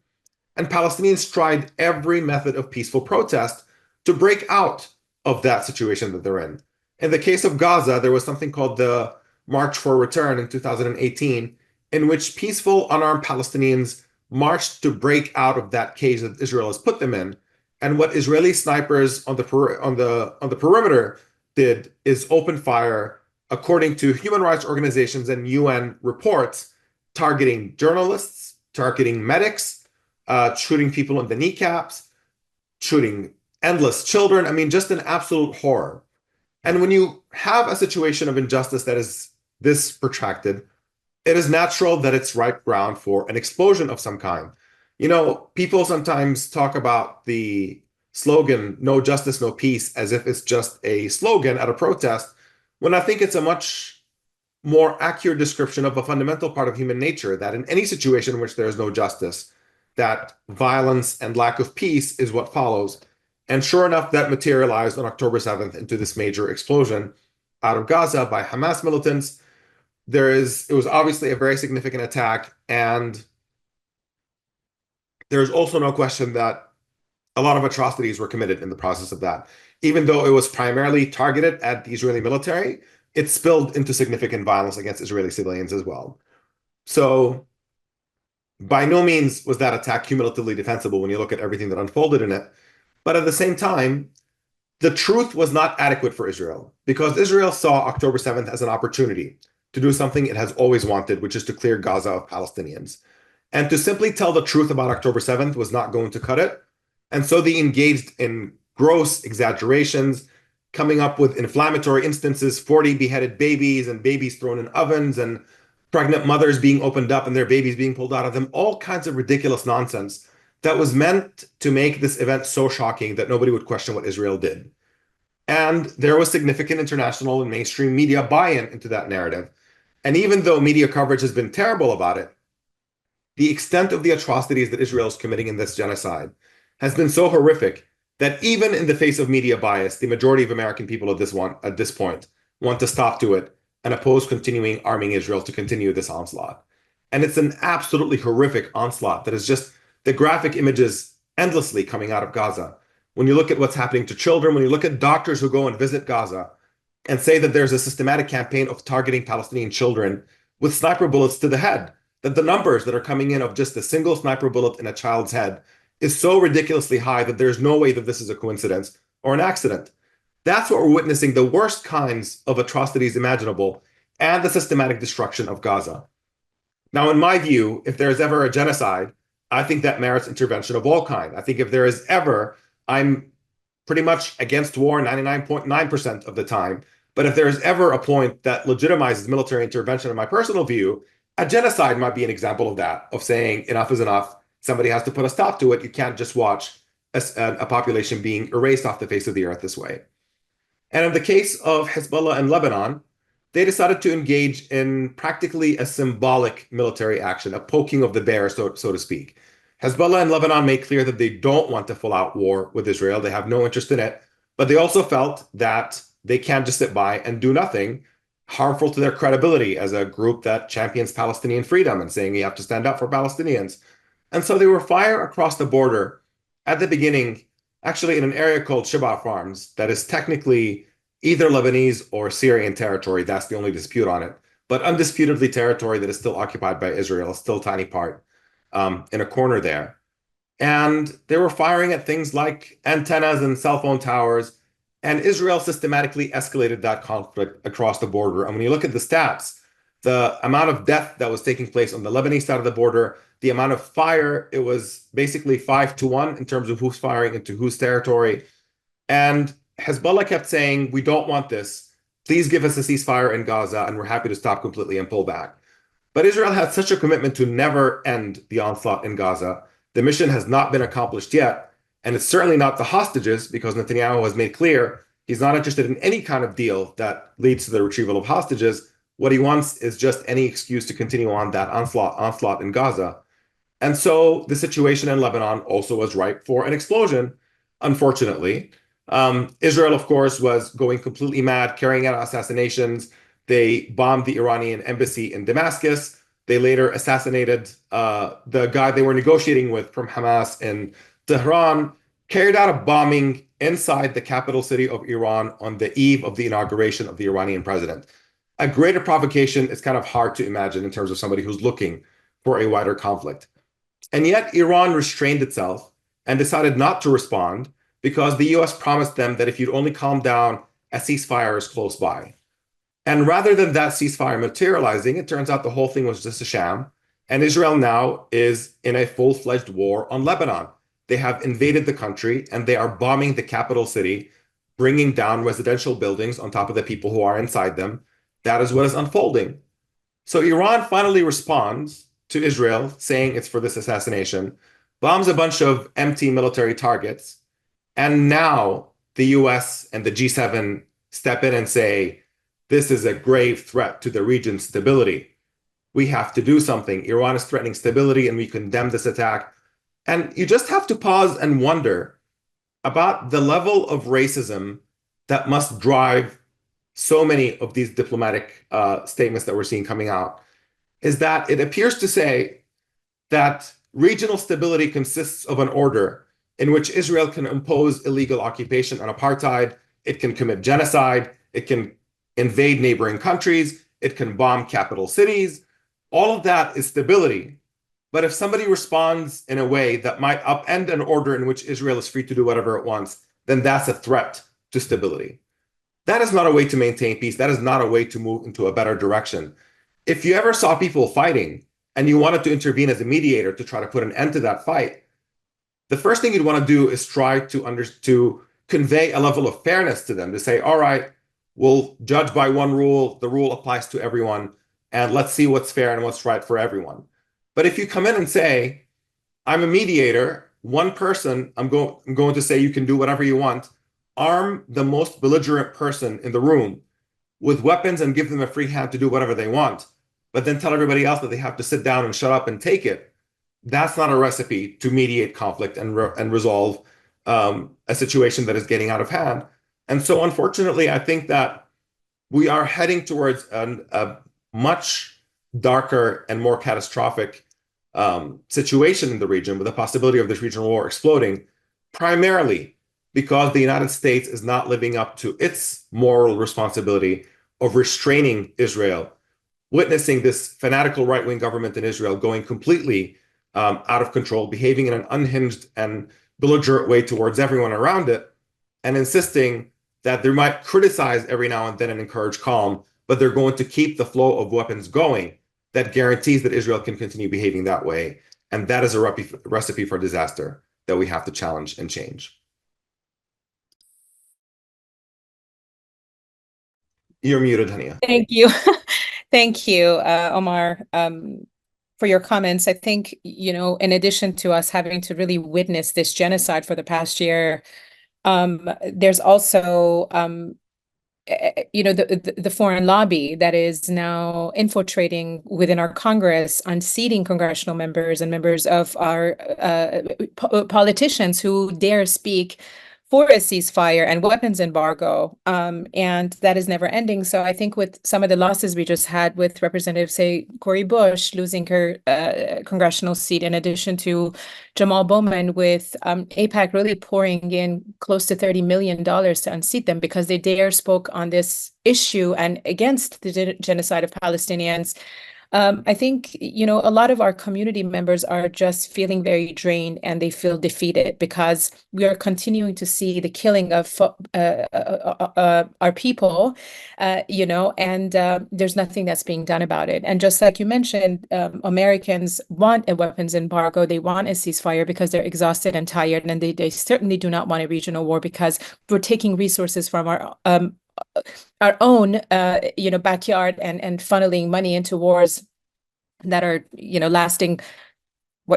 And Palestinians tried every method of peaceful protest to break out of that situation that they're in. In the case of Gaza, there was something called the March for Return in 2018, in which peaceful, unarmed Palestinians marched to break out of that cage that Israel has put them in. And what Israeli snipers on the perimeter did is open fire, according to human rights organizations and UN reports, targeting journalists, targeting medics, shooting people in the kneecaps, shooting endless children. I mean, just an absolute horror. And when you have a situation of injustice that is this protracted, it is natural that it's ripe ground for an explosion of some kind. You know, people sometimes talk about the slogan, no justice, no peace, as if it's just a slogan at a protest, when I think it's a much more accurate description of a fundamental part of human nature, that in any situation in which there is no justice, that violence and lack of peace is what follows. And sure enough, that materialized on October 7th into this major explosion out of Gaza by Hamas militants. It was obviously a very significant attack, and there's also no question that a lot of atrocities were committed in the process of that. Even though it was primarily targeted at the Israeli military, it spilled into significant violence against Israeli civilians as well. So by no means was that attack cumulatively defensible when you look at everything that unfolded in it. But at the same time, the truth was not adequate for Israel, because Israel saw October 7th as an opportunity to do something it has always wanted, which is to clear Gaza of Palestinians. And to simply tell the truth about October 7th was not going to cut it. And so they engaged in gross exaggerations, coming up with inflammatory instances, 40 beheaded babies and babies thrown in ovens and pregnant mothers being opened up and their babies being pulled out of them, all kinds of ridiculous nonsense that was meant to make this event so shocking that nobody would question what Israel did. And there was significant international and mainstream media buy-in into that narrative. And even though media coverage has been terrible about it, the extent of the atrocities that Israel is committing in this genocide has been so horrific that even in the face of media bias, the majority of American people at this point want to stop to it and oppose continuing arming Israel to continue this onslaught. And it's an absolutely horrific onslaught that is just the graphic images endlessly coming out of Gaza. When you look at what's happening to children, when you look at doctors who go and visit Gaza and say that there's a systematic campaign of targeting Palestinian children with sniper bullets to the head, that the numbers that are coming in of just a single sniper bullet in a child's head is so ridiculously high that there's no way that this is a coincidence or an accident. That's what we're witnessing, the worst kinds of atrocities imaginable and the systematic destruction of Gaza. Now, in my view, if there's ever a genocide, I think that merits intervention of all kind. I think if there is ever, I'm pretty much against war 99.9% of the time, but if there is ever a point that legitimizes military intervention, in my personal view, a genocide might be an example of that, of saying enough is enough. Somebody has to put a stop to it. You can't just watch a population being erased off the face of the earth this way. And in the case of Hezbollah and Lebanon, they decided to engage in practically a symbolic military action, a poking of the bear, so to speak. Hezbollah and Lebanon made clear that they don't want a full-out war with Israel. They have no interest in it. But they also felt that they can't just sit by and do nothing, harmful to their credibility as a group that champions Palestinian freedom and saying you have to stand up for Palestinians. And so they were firing across the border at the beginning, actually in an area called Sheba Farms, that is technically either Lebanese or Syrian territory. That's the only dispute on it. But undisputedly territory that is still occupied by Israel, still a tiny part in a corner there. And they were firing at things like antennas and cell phone towers. And Israel systematically escalated that conflict across the border. And when you look at the stats, the amount of death that was taking place on the Lebanese side of the border, the amount of fire, it was basically 5-1 in terms of who's firing into whose territory. And Hezbollah kept saying, we don't want this. Please give us a ceasefire in Gaza, and we're happy to stop completely and pull back. But Israel had such a commitment to never end the onslaught in Gaza. The mission has not been accomplished yet, and it's certainly not the hostages, because Netanyahu has made clear he's not interested in any kind of deal that leads to the retrieval of hostages. What he wants is just any excuse to continue on that onslaught in Gaza. And so the situation in Lebanon also was ripe for an explosion, unfortunately. Israel, of course, was going completely mad, carrying out assassinations. They bombed the Iranian embassy in Damascus. They later assassinated the guy they were negotiating with from Hamas in Tehran, carried out a bombing inside the capital city of Iran on the eve of the inauguration of the Iranian president. A greater provocation is kind of hard to imagine in terms of somebody who's looking for a wider conflict. And yet Iran restrained itself and decided not to respond because the US promised them that if you'd only calm down, a ceasefire is close by. And rather than that ceasefire materializing, it turns out the whole thing was just a sham. And Israel now is in a full-fledged war on Lebanon. They have invaded the country and they are bombing the capital city, bringing down residential buildings on top of the people who are inside them. That is what is unfolding. So Iran finally responds to Israel, saying it's for this assassination, bombs a bunch of empty military targets, and now the US and the G7 step in and say, this is a grave threat to the region's stability. We have to do something. Iran is threatening stability, and we condemn this attack. And you just have to pause and wonder about the level of racism that must drive so many of these diplomatic statements that we're seeing coming out, is that it appears to say that regional stability consists of an order in which Israel can impose illegal occupation and apartheid, it can commit genocide, it can invade neighboring countries, it can bomb capital cities. All of that is stability. But if somebody responds in a way that might upend an order in which Israel is free to do whatever it wants, then that's a threat to stability. That is not a way to maintain peace. That is not a way to move into a better direction. If you ever saw people fighting and you wanted to intervene as a mediator to try to put an end to that fight, the first thing you'd want to do is try to convey a level of fairness to them, to say, all right, we'll judge by one rule, the rule applies to everyone, and let's see what's fair and what's right for everyone. But if you come in and say, I'm a mediator, one person, I'm going to say you can do whatever you want, arm the most belligerent person in the room with weapons and give them a free hand to do whatever they want, but then tell everybody else that they have to sit down and shut up and take it, that's not a recipe to mediate conflict and resolve a situation that is getting out of hand. And so unfortunately, I think that we are heading towards a much darker and more catastrophic situation in the region, with the possibility of this regional war exploding, primarily because the United States is not living up to its moral responsibility of restraining Israel, witnessing this fanatical right-wing government in Israel going completely out of control, behaving in an unhinged and belligerent way towards everyone around it, and insisting that they might criticize every now and then and encourage calm, but they're going to keep the flow of weapons going that guarantees that Israel can continue behaving that way. And that is a recipe for disaster that we have to challenge and change. You're muted, Hania. Thank you. Thank you, Omar, for your comments. I think, in addition to us having to really witness this genocide for the past year, there's also, the foreign lobby that is now infiltrating within our Congress, unseating congressional members and members of our politicians who dare speak for a ceasefire and weapons embargo, and that is never ending. So I think with some of the losses we just had with Representative, say, Cori Bush losing her congressional seat, in addition to Jamal Bowman, with AIPAC really pouring in close to $30 million to unseat them because they dare spoke on this issue and against the genocide of Palestinians. I think, a lot of our community members are just feeling very drained and they feel defeated because we are continuing to see the killing of our people, and there's nothing that's being done about it. And just like you mentioned, Americans want a weapons embargo. They want a ceasefire because they're exhausted and tired, and they certainly do not want a regional war because we're taking resources from our own backyard and funneling money into wars that are lasting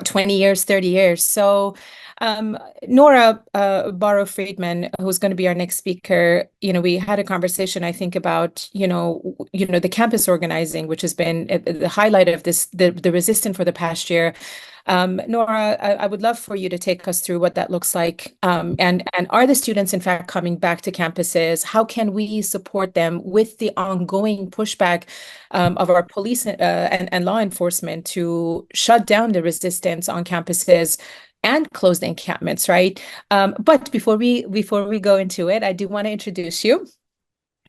20 years, 30 years. So Nora Barrow-Friedman, who's going to be our next speaker, we had a conversation, I think, about the campus organizing, which has been the highlight of the resistance for the past year. Nora, I would love for you to take us through what that looks like. And are the students, in fact, coming back to campuses? How can we support them with the ongoing pushback of our police and law enforcement to shut down the resistance on campuses and close the encampments, right? But before we go into it, I do want to introduce you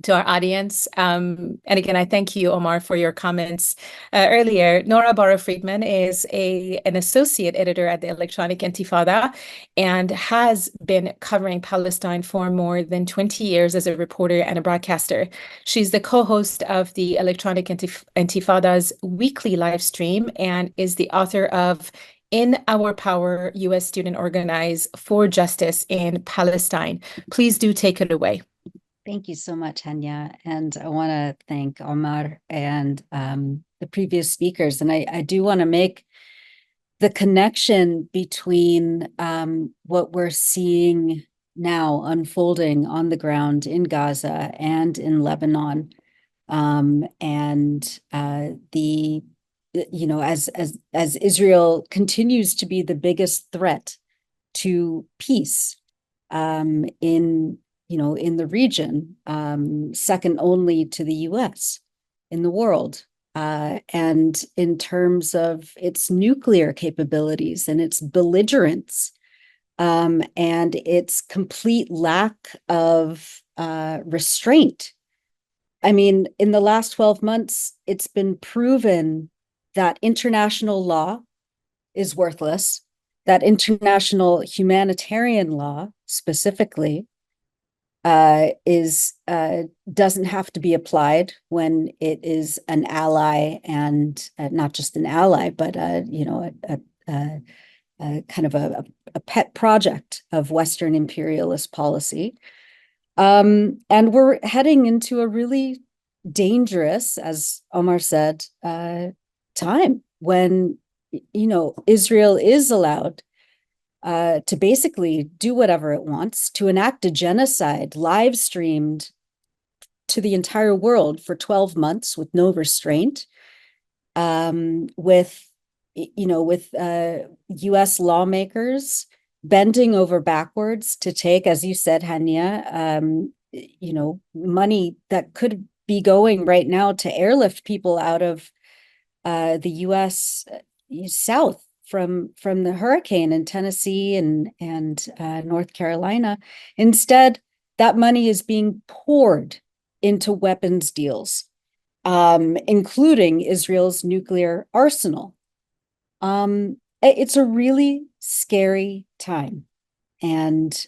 to our audience. And again, I thank you, Omar, for your comments earlier. Nora Barrow-Friedman is an associate editor at the Electronic Intifada and has been covering Palestine for more than 20 years as a reporter and a broadcaster. She's the co-host of the Electronic Intifada's weekly live stream and is the author of In Our Power, U.S. Student Organize for Justice in Palestine. Please do take it away. Thank you so much, Hania. And I want to thank Omar and the previous speakers. And I do want to make the connection between what we're seeing now unfolding on the ground in Gaza and in Lebanon. As Israel continues to be the biggest threat to peace in the region, second only to the US in the world. And in terms of its nuclear capabilities and its belligerence, and its complete lack of restraint. I mean, in the last 12 months, it's been proven that international law is worthless, that international humanitarian law specifically doesn't have to be applied when it is an ally, and not just an ally, but a kind of a pet project of Western imperialist policy. And we're heading into a really dangerous, as Omar said, time when Israel is allowed to basically do whatever it wants, to enact a genocide live streamed to the entire world for 12 months with no restraint, with US lawmakers bending over backwards to take, as you said, Hania, money that could be going right now to airlift people out of the US South from the hurricane in Tennessee and North Carolina. Instead, that money is being poured into weapons deals, including Israel's nuclear arsenal. It's a really scary time. And,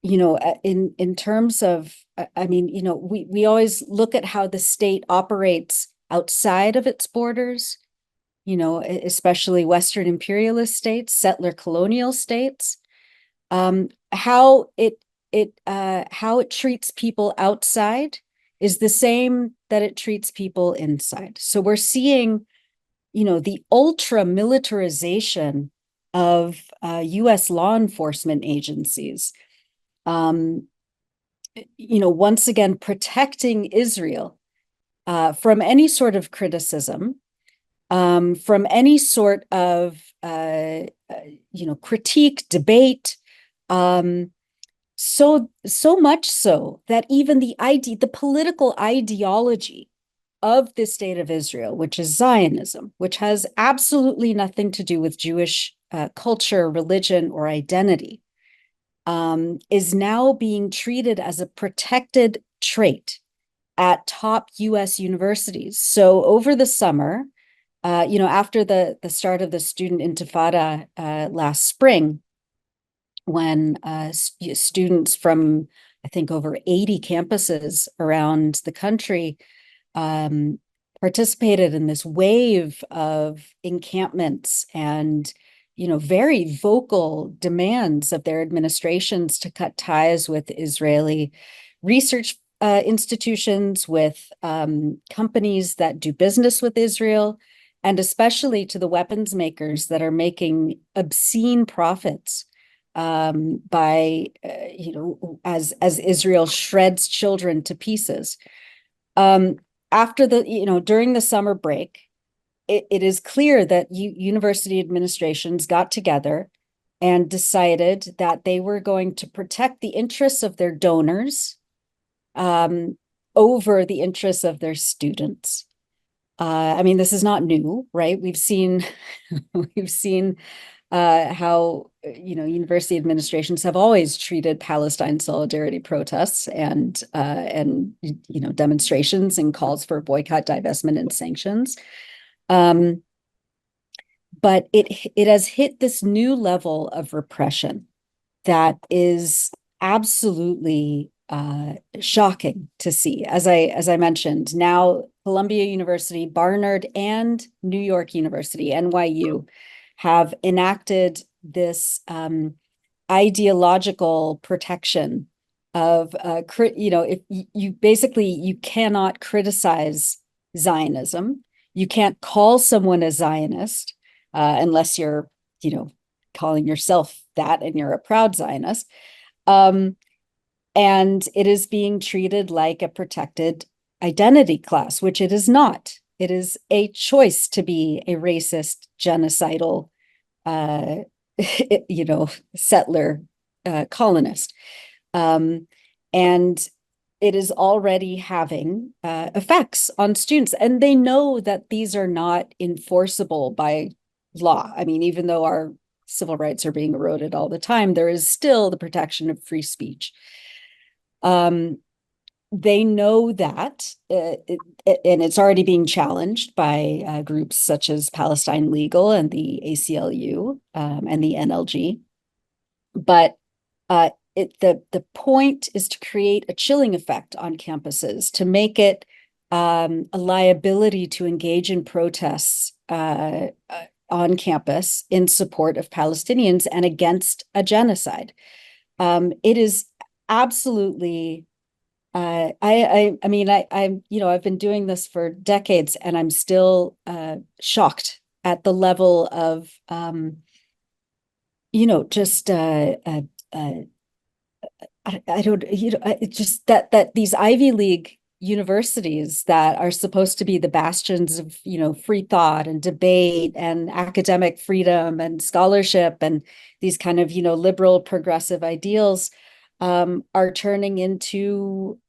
in terms of, we always look at how the state operates outside of its borders, especially Western imperialist states, settler colonial states, how it treats people outside is the same that it treats people inside. So we're seeing, the ultra militarization of US law enforcement agencies, once again, protecting Israel from any sort of criticism, from any sort of, critique, debate, so much so that even the political ideology of the state of Israel, which is Zionism, which has absolutely nothing to do with Jewish culture, religion, or identity, is now being treated as a protected trait at top US universities. So over the summer, after the start of the student intifada last spring, when students from, I think, over 80 campuses around the country participated in this wave of encampments and, very vocal demands of their administrations to cut ties with Israeli research institutions, with companies that do business with Israel, and especially to the weapons makers that are making obscene profits by, as Israel shreds children to pieces. After during the summer break, it is clear that university administrations got together and decided that they were going to protect the interests of their donors over the interests of their students. This is not new, right? We've seen how university administrations have always treated Palestine solidarity protests and demonstrations and calls for boycott, divestment, and sanctions. But it has hit this new level of repression that is absolutely shocking to see. As I mentioned, now Columbia University, Barnard, and New York University, NYU, have enacted this ideological protection of, if you cannot criticize Zionism. You can't call someone a Zionist unless you're, calling yourself that and you're a proud Zionist. And it is being treated like a protected identity class, which it is not. It is a choice to be a racist, genocidal, settler colonist. And it is already having effects on students. And they know that these are not enforceable by law. Even though our civil rights are being eroded all the time, there is still the protection of free speech. They know that, and it's already being challenged by groups such as Palestine Legal and the ACLU and the NLG. But the point is to create a chilling effect on campuses, to make it a liability to engage in protests on campus in support of Palestinians and against a genocide. It is absolutely. I've been doing this for decades, and I'm still shocked at the level of, just that these Ivy League universities that are supposed to be the bastions of, free thought and debate and academic freedom and scholarship and these kind of, liberal progressive ideals are turning into,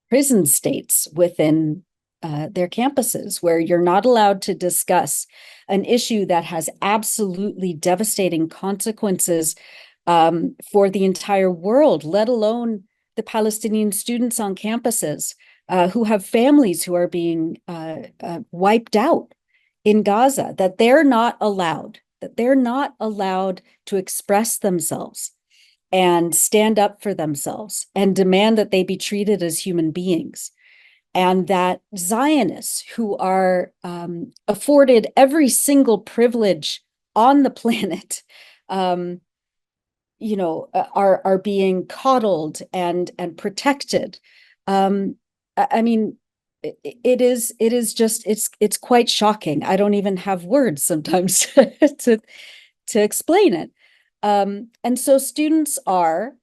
prison states within their campuses, where you're not allowed to discuss an issue that has absolutely devastating consequences for the entire world, let alone the Palestinian students on campuses who have families who are being wiped out in Gaza, that they're not allowed to express themselves and stand up for themselves and demand that they be treated as human beings. And that Zionists, who are afforded every single privilege on the planet, are being coddled and protected. It is just, it's quite shocking. I don't even have words sometimes to explain it. And so students are,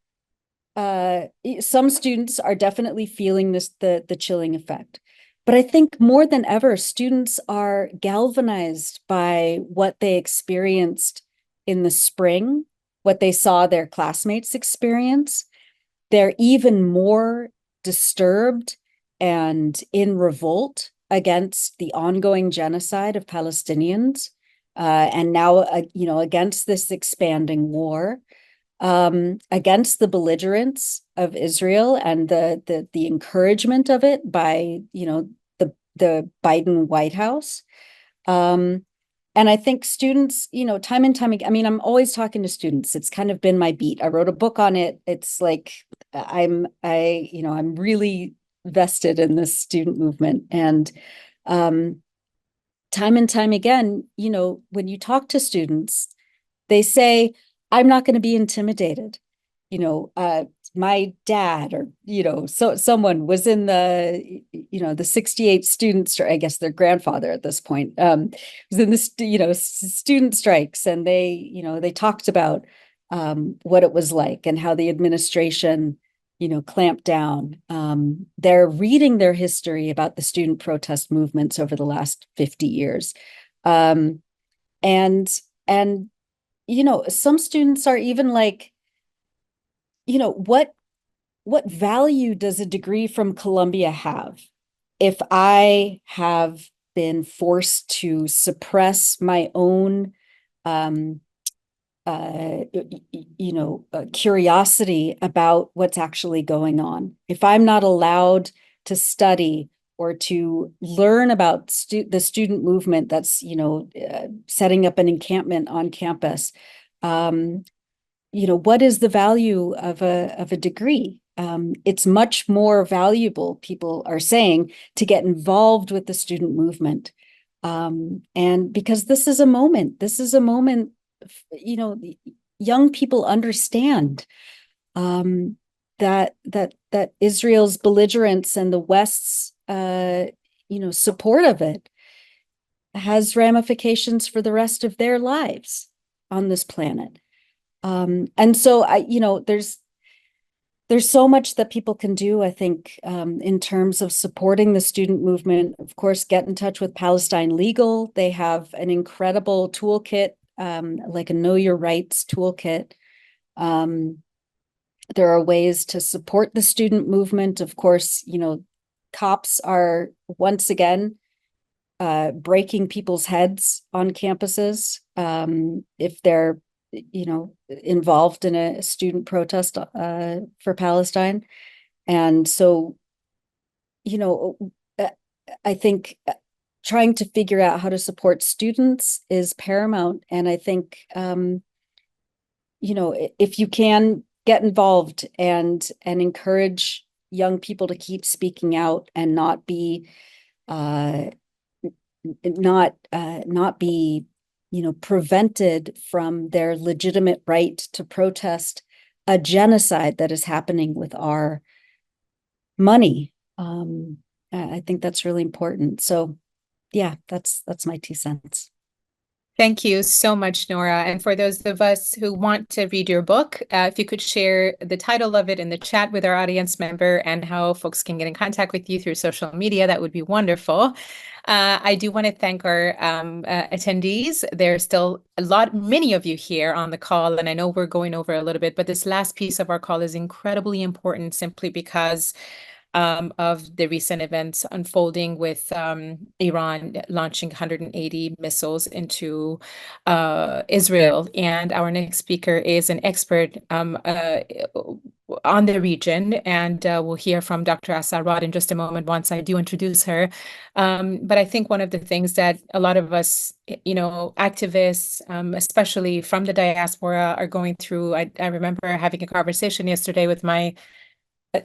some students are definitely feeling the chilling effect. But I think more than ever, students are galvanized by what they experienced in the spring, what they saw their classmates experience. They're even more disturbed and in revolt against the ongoing genocide of Palestinians. And now, against this expanding war, against the belligerents of Israel and the encouragement of it by, the Biden White House. And I think students, time and time again, I mean, I'm always talking to students. It's kind of been my beat. I wrote a book on it. It's like I'm really vested in this student movement. And time and time again, when you talk to students, they say, I'm not going to be intimidated. My dad or, so someone was in the 68 students, I guess their grandfather at this point, was in the, student strikes. And they talked about what it was like and how the administration, clamped down. They're reading their history about the student protest movements over the last 50 years. And some students are even like, what value does a degree from Columbia have if I have been forced to suppress my own, curiosity about what's actually going on? If I'm not allowed to study or to learn about the student movement that's, setting up an encampment on campus, what is the value of a degree? It's much more valuable, people are saying, to get involved with the student movement. And because this is a moment, young people understand that Israel's belligerence and the West's, support of it has ramifications for the rest of their lives on this planet. And so there's so much that people can do, I think, in terms of supporting the student movement. Of course, get in touch with Palestine Legal. They have an incredible toolkit, like a Know Your Rights toolkit. There are ways to support the student movement. Of course, cops are once again breaking people's heads on campuses if they're involved in a student protest for Palestine. And so, I think trying to figure out how to support students is paramount. And I think, if you can get involved and encourage young people to keep speaking out and not be prevented from their legitimate right to protest a genocide that is happening with our money. I think that's really important. So yeah, that's my 2 cents. Thank you so much, Nora. And for those of us who want to read your book, if you could share the title of it in the chat with our audience member and how folks can get in contact with you through social media, that would be wonderful. I do want to thank our attendees. There's still many of you here on the call, and I know we're going over a little bit, but this last piece of our call is incredibly important simply because of the recent events unfolding with Iran launching 180 missiles into Israel. And our next speaker is an expert on the region, and we'll hear from Dr. Assad in just a moment once I do introduce her. But I think one of the things that a lot of us, activists, especially from the diaspora, are going through. I remember having a conversation yesterday with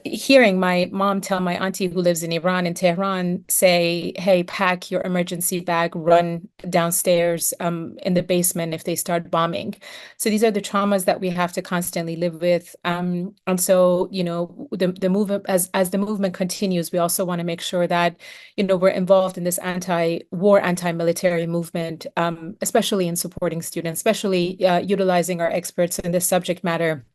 hearing my mom tell my auntie who lives in Iran, in Tehran, say, hey, pack your emergency bag, run downstairs in the basement if they start bombing. So these are the traumas that we have to constantly live with. And so, the movement, as the movement continues, we also want to make sure that, we're involved in this anti-war, anti-military movement, especially in supporting students, especially utilizing our experts in this subject matter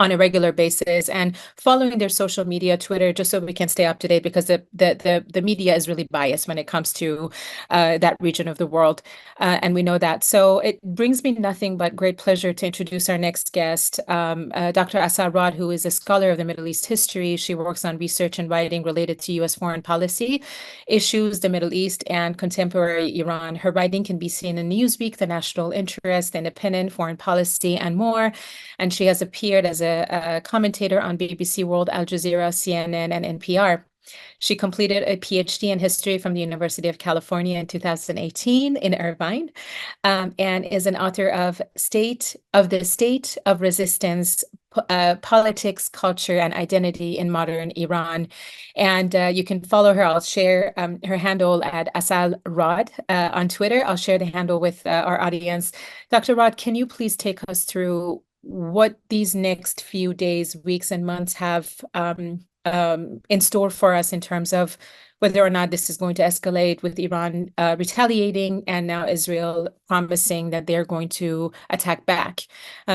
on a regular basis and following their social media, Twitter, just so we can stay up to date, because the media is really biased when it comes to that region of the world. And we know that. So it brings me nothing but great pleasure to introduce our next guest, Dr. Assad Rad, who is a scholar of the Middle East history. She works on research and writing related to U.S. foreign policy issues, the Middle East, and contemporary Iran. Her writing can be seen in Newsweek, The National Interest, Independent, Foreign Policy, and more. And she has appeared as a a commentator on BBC World, Al Jazeera, CNN, and NPR. She completed a PhD in history from the University of California in 2018 in Irvine, and is an author of the State of Resistance, Politics, Culture, and Identity in Modern Iran. And you can follow her. I'll share her handle at Asal Rod on Twitter. I'll share the handle with our audience. Dr. Rod, can you please take us through what these next few days, weeks, and months have in store for us in terms of whether or not this is going to escalate with Iran retaliating and now Israel promising that they're going to attack back.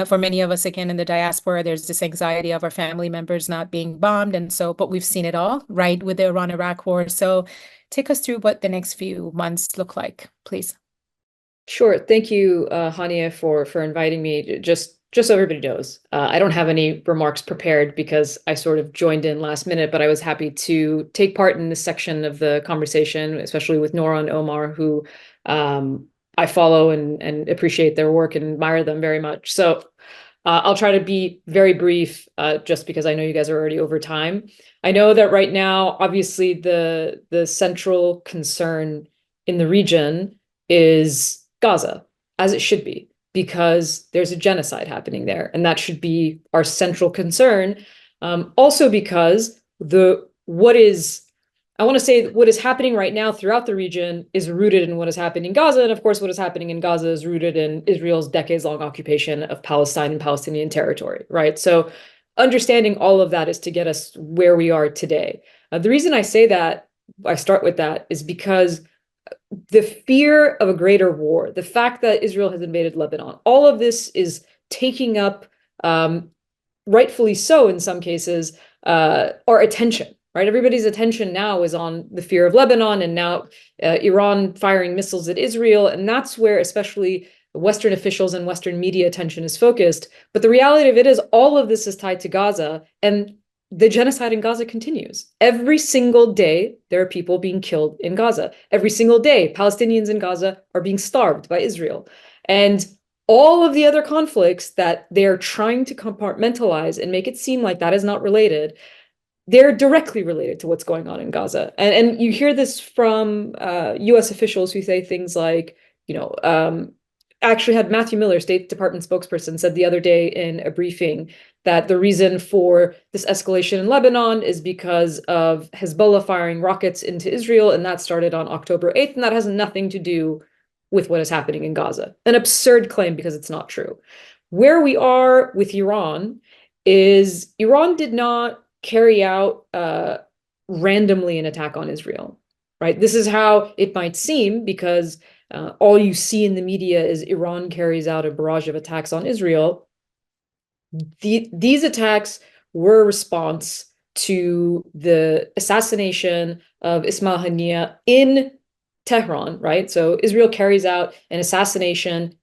For many of us, again, in the diaspora, there's this anxiety of our family members not being bombed. And so, but we've seen it all, right, with the Iran-Iraq war. So take us through what the next few months look like, please. Sure. Thank you, Hania, for inviting me. Just so everybody knows, I don't have any remarks prepared because I sort of joined in last minute, but I was happy to take part in this section of the conversation, especially with Nora and Omar, who I follow and appreciate their work and admire them very much. So I'll try to be very brief, just because I know you guys are already over time. I know that right now, obviously, the central concern in the region is Gaza, as it should be, because there's a genocide happening there, and that should be our central concern. Also because what is happening right now throughout the region is rooted in what is happening in Gaza, and of course what is happening in Gaza is rooted in Israel's decades-long occupation of Palestine and Palestinian territory, right? So understanding all of that is to get us where we are today. The reason I say that, I start with that, is because the fear of a greater war, the fact that Israel has invaded Lebanon, all of this is taking up, rightfully so in some cases, our attention, right? Everybody's attention now is on the fear of Lebanon and now Iran firing missiles at Israel. And that's where especially Western officials and Western media attention is focused. But the reality of it is all of this is tied to Gaza, and the genocide in Gaza continues. Every single day, there are people being killed in Gaza. Every single day, Palestinians in Gaza are being starved by Israel. And all of the other conflicts that they're trying to compartmentalize and make it seem like that is not related, they're directly related to what's going on in Gaza. And you hear this from US officials who say things like, actually had Matthew Miller, State Department spokesperson, said the other day in a briefing that the reason for this escalation in Lebanon is because of Hezbollah firing rockets into Israel, and that started on October 8th, and that has nothing to do with what is happening in Gaza. An absurd claim because it's not true. Where we are with Iran is Iran did not carry out randomly an attack on Israel, right? This is how it might seem because all you see in the media is Iran carries out a barrage of attacks on Israel. These attacks were a response to the assassination of Ismail Haniyeh in Tehran, right? So Israel carries out an assassination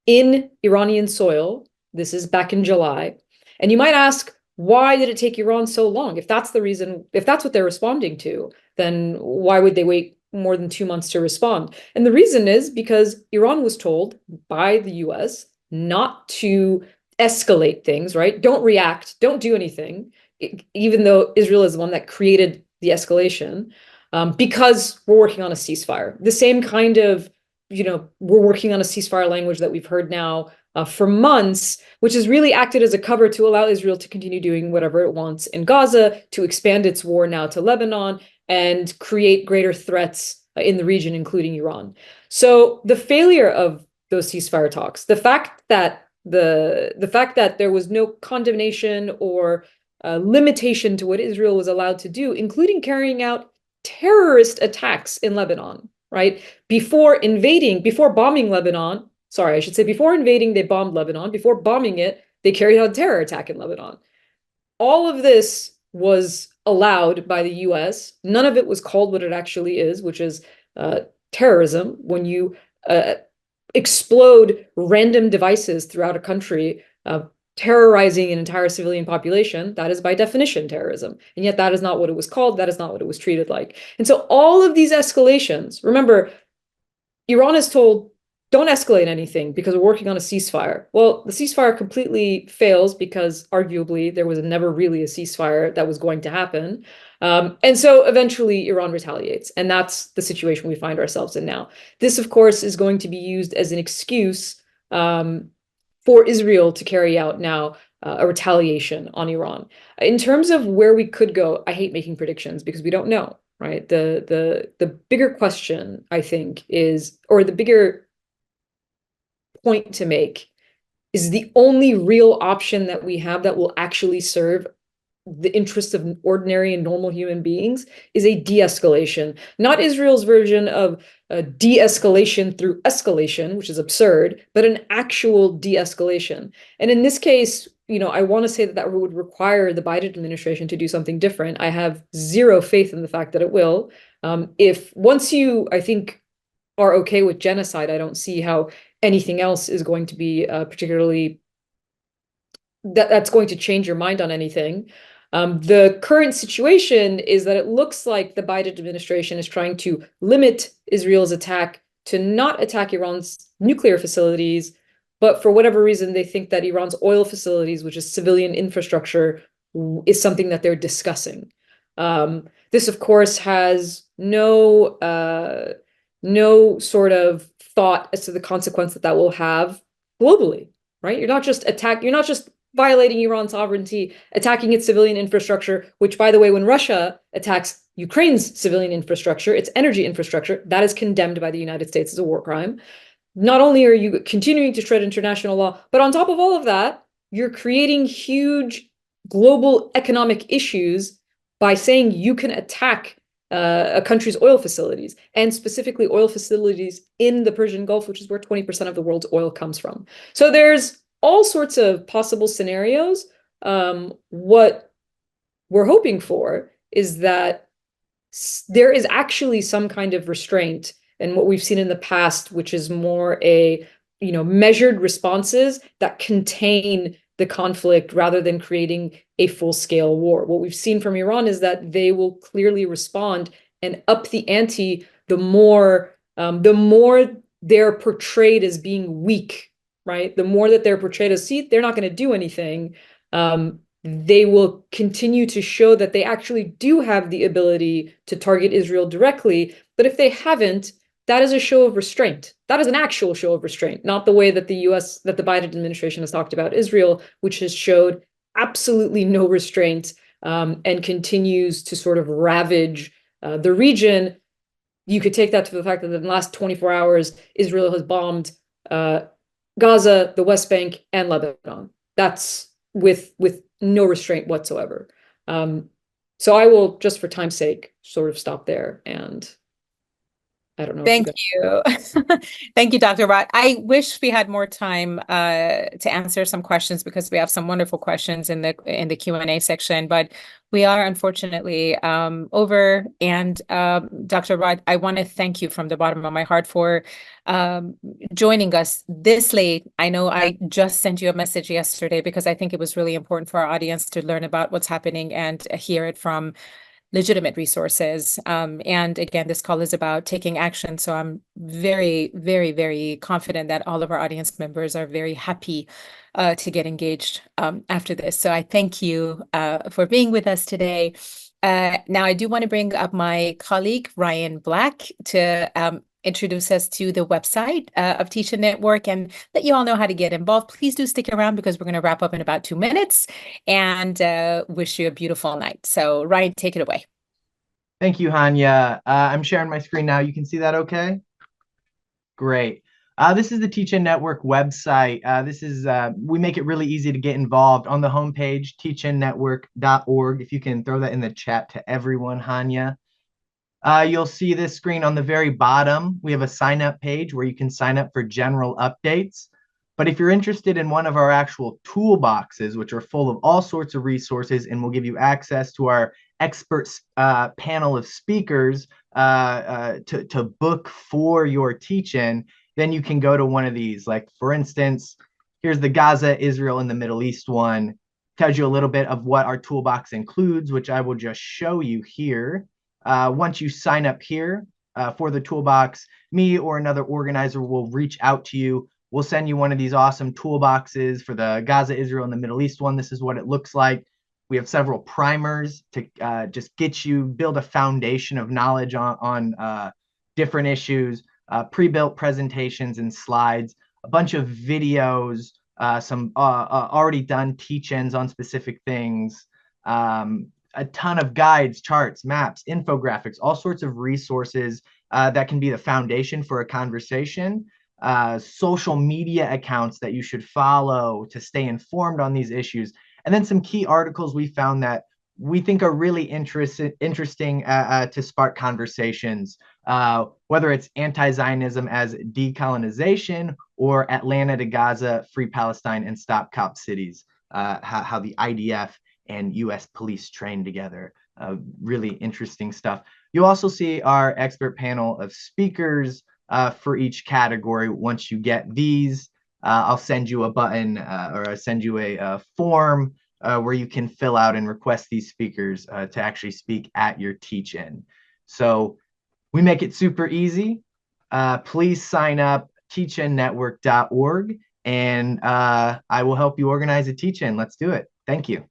in Iranian soil. This is back in July. And you might ask, why did it take Iran so long? If that's the reason, if that's what they're responding to, then why would they wait more than 2 months to respond? And the reason is because Iran was told by the US not to escalate things, right? Don't react, don't do anything, even though Israel is the one that created the escalation, because we're working on a ceasefire. The same kind of, we're working on a ceasefire language that we've heard now for months, which has really acted as a cover to allow Israel to continue doing whatever it wants in Gaza, to expand its war now to Lebanon, and create greater threats in the region, including Iran. So the failure of those ceasefire talks, the fact that there was no condemnation or limitation to what Israel was allowed to do, including carrying out terrorist attacks in Lebanon, right? Before bombing Lebanon, before invading, they bombed Lebanon. Before bombing it, they carried out a terror attack in Lebanon. All of this was allowed by the US. None of it was called what it actually is, which is terrorism. When you explode random devices throughout a country, terrorizing an entire civilian population, that is by definition terrorism. And yet that is not what it was called. That is not what it was treated like. And so all of these escalations, remember, Iran is told, don't escalate anything because we're working on a ceasefire. Well, the ceasefire completely fails because arguably there was never really a ceasefire that was going to happen. And so eventually Iran retaliates. And that's the situation we find ourselves in now. This, of course, is going to be used as an excuse for Israel to carry out now a retaliation on Iran. In terms of where we could go, I hate making predictions because we don't know, right? The bigger question, I think, is, or the bigger point to make, is the only real option that we have that will actually serve the interests of ordinary and normal human beings is a de-escalation, not Israel's version of de-escalation through escalation, which is absurd, but an actual de-escalation. And in this case, I want to say that would require the Biden administration to do something different. I have zero faith in the fact that it will. If once you, I think, are okay with genocide, I don't see how anything else is going to be particularly that's going to change your mind on anything. The current situation is that it looks like the Biden administration is trying to limit Israel's attack to not attack Iran's nuclear facilities, but for whatever reason, they think that Iran's oil facilities, which is civilian infrastructure, is something that they're discussing. This, of course, has no sort of thought as to the consequence that will have globally, right? You're not just violating Iran's sovereignty, attacking its civilian infrastructure, which, by the way, when Russia attacks Ukraine's civilian infrastructure, its energy infrastructure, that is condemned by the United States as a war crime. Not only are you continuing to shred international law, but on top of all of that, you're creating huge global economic issues by saying you can attack a country's oil facilities, and specifically oil facilities in the Persian Gulf, which is where 20% of the world's oil comes from. So there's all sorts of possible scenarios. What we're hoping for is that there is actually some kind of restraint, and what we've seen in the past, which is more measured responses that contain the conflict rather than creating a full-scale war. What we've seen from Iran is that they will clearly respond and up the ante the more they're portrayed as being weak, right? The more that they're portrayed as, see, they're not going to do anything. They will continue to show that they actually do have the ability to target Israel directly. But if they haven't, that is a show of restraint. That is an actual show of restraint, not the way that the Biden administration has talked about Israel, which has showed absolutely no restraint and continues to sort of ravage the region. You could take that to the fact that in the last 24 hours, Israel has bombed Gaza, the West Bank, and Lebanon. That's with no restraint whatsoever. So I will, just for time's sake, sort of stop there, and I don't know. Thank you. Thank you, Dr. Rott. I wish we had more time to answer some questions because we have some wonderful questions in the Q&A section, but we are unfortunately over. And Dr. Rott, I want to thank you from the bottom of my heart for joining us this late. I know I just sent you a message yesterday because I think it was really important for our audience to learn about what's happening and hear it from legitimate resources. And again, this call is about taking action. So I'm very, very, very confident that all of our audience members are very happy to get engaged after this. So I thank you for being with us today. Now, I do want to bring up my colleague, Ryan Black, to introduce us to the website of Teach-In Network and let you all know how to get involved. Please do stick around because we're going to wrap up in about 2 minutes and wish you a beautiful night. So Ryan, take it away. Thank you, Hania. I'm sharing my screen now. You can see that okay? Great. This is the Teach-In Network website. We make it really easy to get involved on the homepage, teachinnetwork.org. If you can throw that in the chat to everyone, Hania. You'll see this screen on the very bottom. We have a sign up page where you can sign up for general updates. But if you're interested in one of our actual toolboxes, which are full of all sorts of resources and will give you access to our expert panel of speakers to book for your teach-in, then you can go to one of these. Like, for instance, here's the Gaza, Israel, and the Middle East one. Tells you a little bit of what our toolbox includes, which I will just show you here. Once you sign up here, for the toolbox, me or another organizer will reach out to you. We'll send you one of these awesome toolboxes for the Gaza, Israel, and the Middle East one. This is what it looks like. We have several primers to just get you, build a foundation of knowledge on different issues, pre-built presentations and slides, a bunch of videos, some already done teach-ins on specific things, a ton of guides, charts, maps, infographics, all sorts of resources that can be the foundation for a conversation, social media accounts that you should follow to stay informed on these issues, and then some key articles we found that we think are really interesting to spark conversations, whether it's anti-Zionism as decolonization or Atlanta to Gaza, Free Palestine, and Stop Cop Cities, how the IDF and U.S. police train together. Really interesting stuff. You'll also see our expert panel of speakers for each category. Once you get these, I'll send you a button or I'll send you a form where you can fill out and request these speakers to actually speak at your teach-in. So we make it super easy. Please sign up, teachinnetwork.org, and I will help you organize a teach-in. Let's do it. Thank you.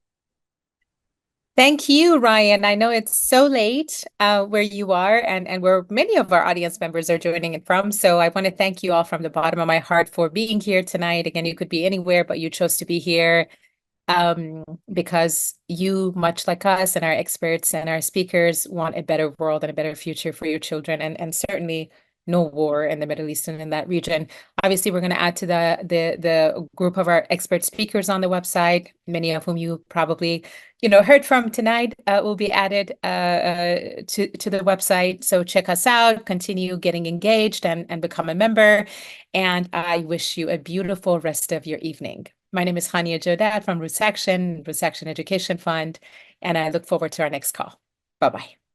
Thank you, Ryan. I know it's so late where you are and where many of our audience members are joining it from. So I want to thank you all from the bottom of my heart for being here tonight. Again, you could be anywhere, but you chose to be here because you, much like us and our experts and our speakers, want a better world and a better future for your children, and certainly no war in the Middle East and in that region. Obviously, we're going to add to the group of our expert speakers on the website, many of whom you probably heard from tonight will be added to the website. So check us out, continue getting engaged and become a member. And I wish you a beautiful rest of your evening. My name is Hania Jodat from Roots Action Education Fund, and I look forward to our next call. Bye-bye.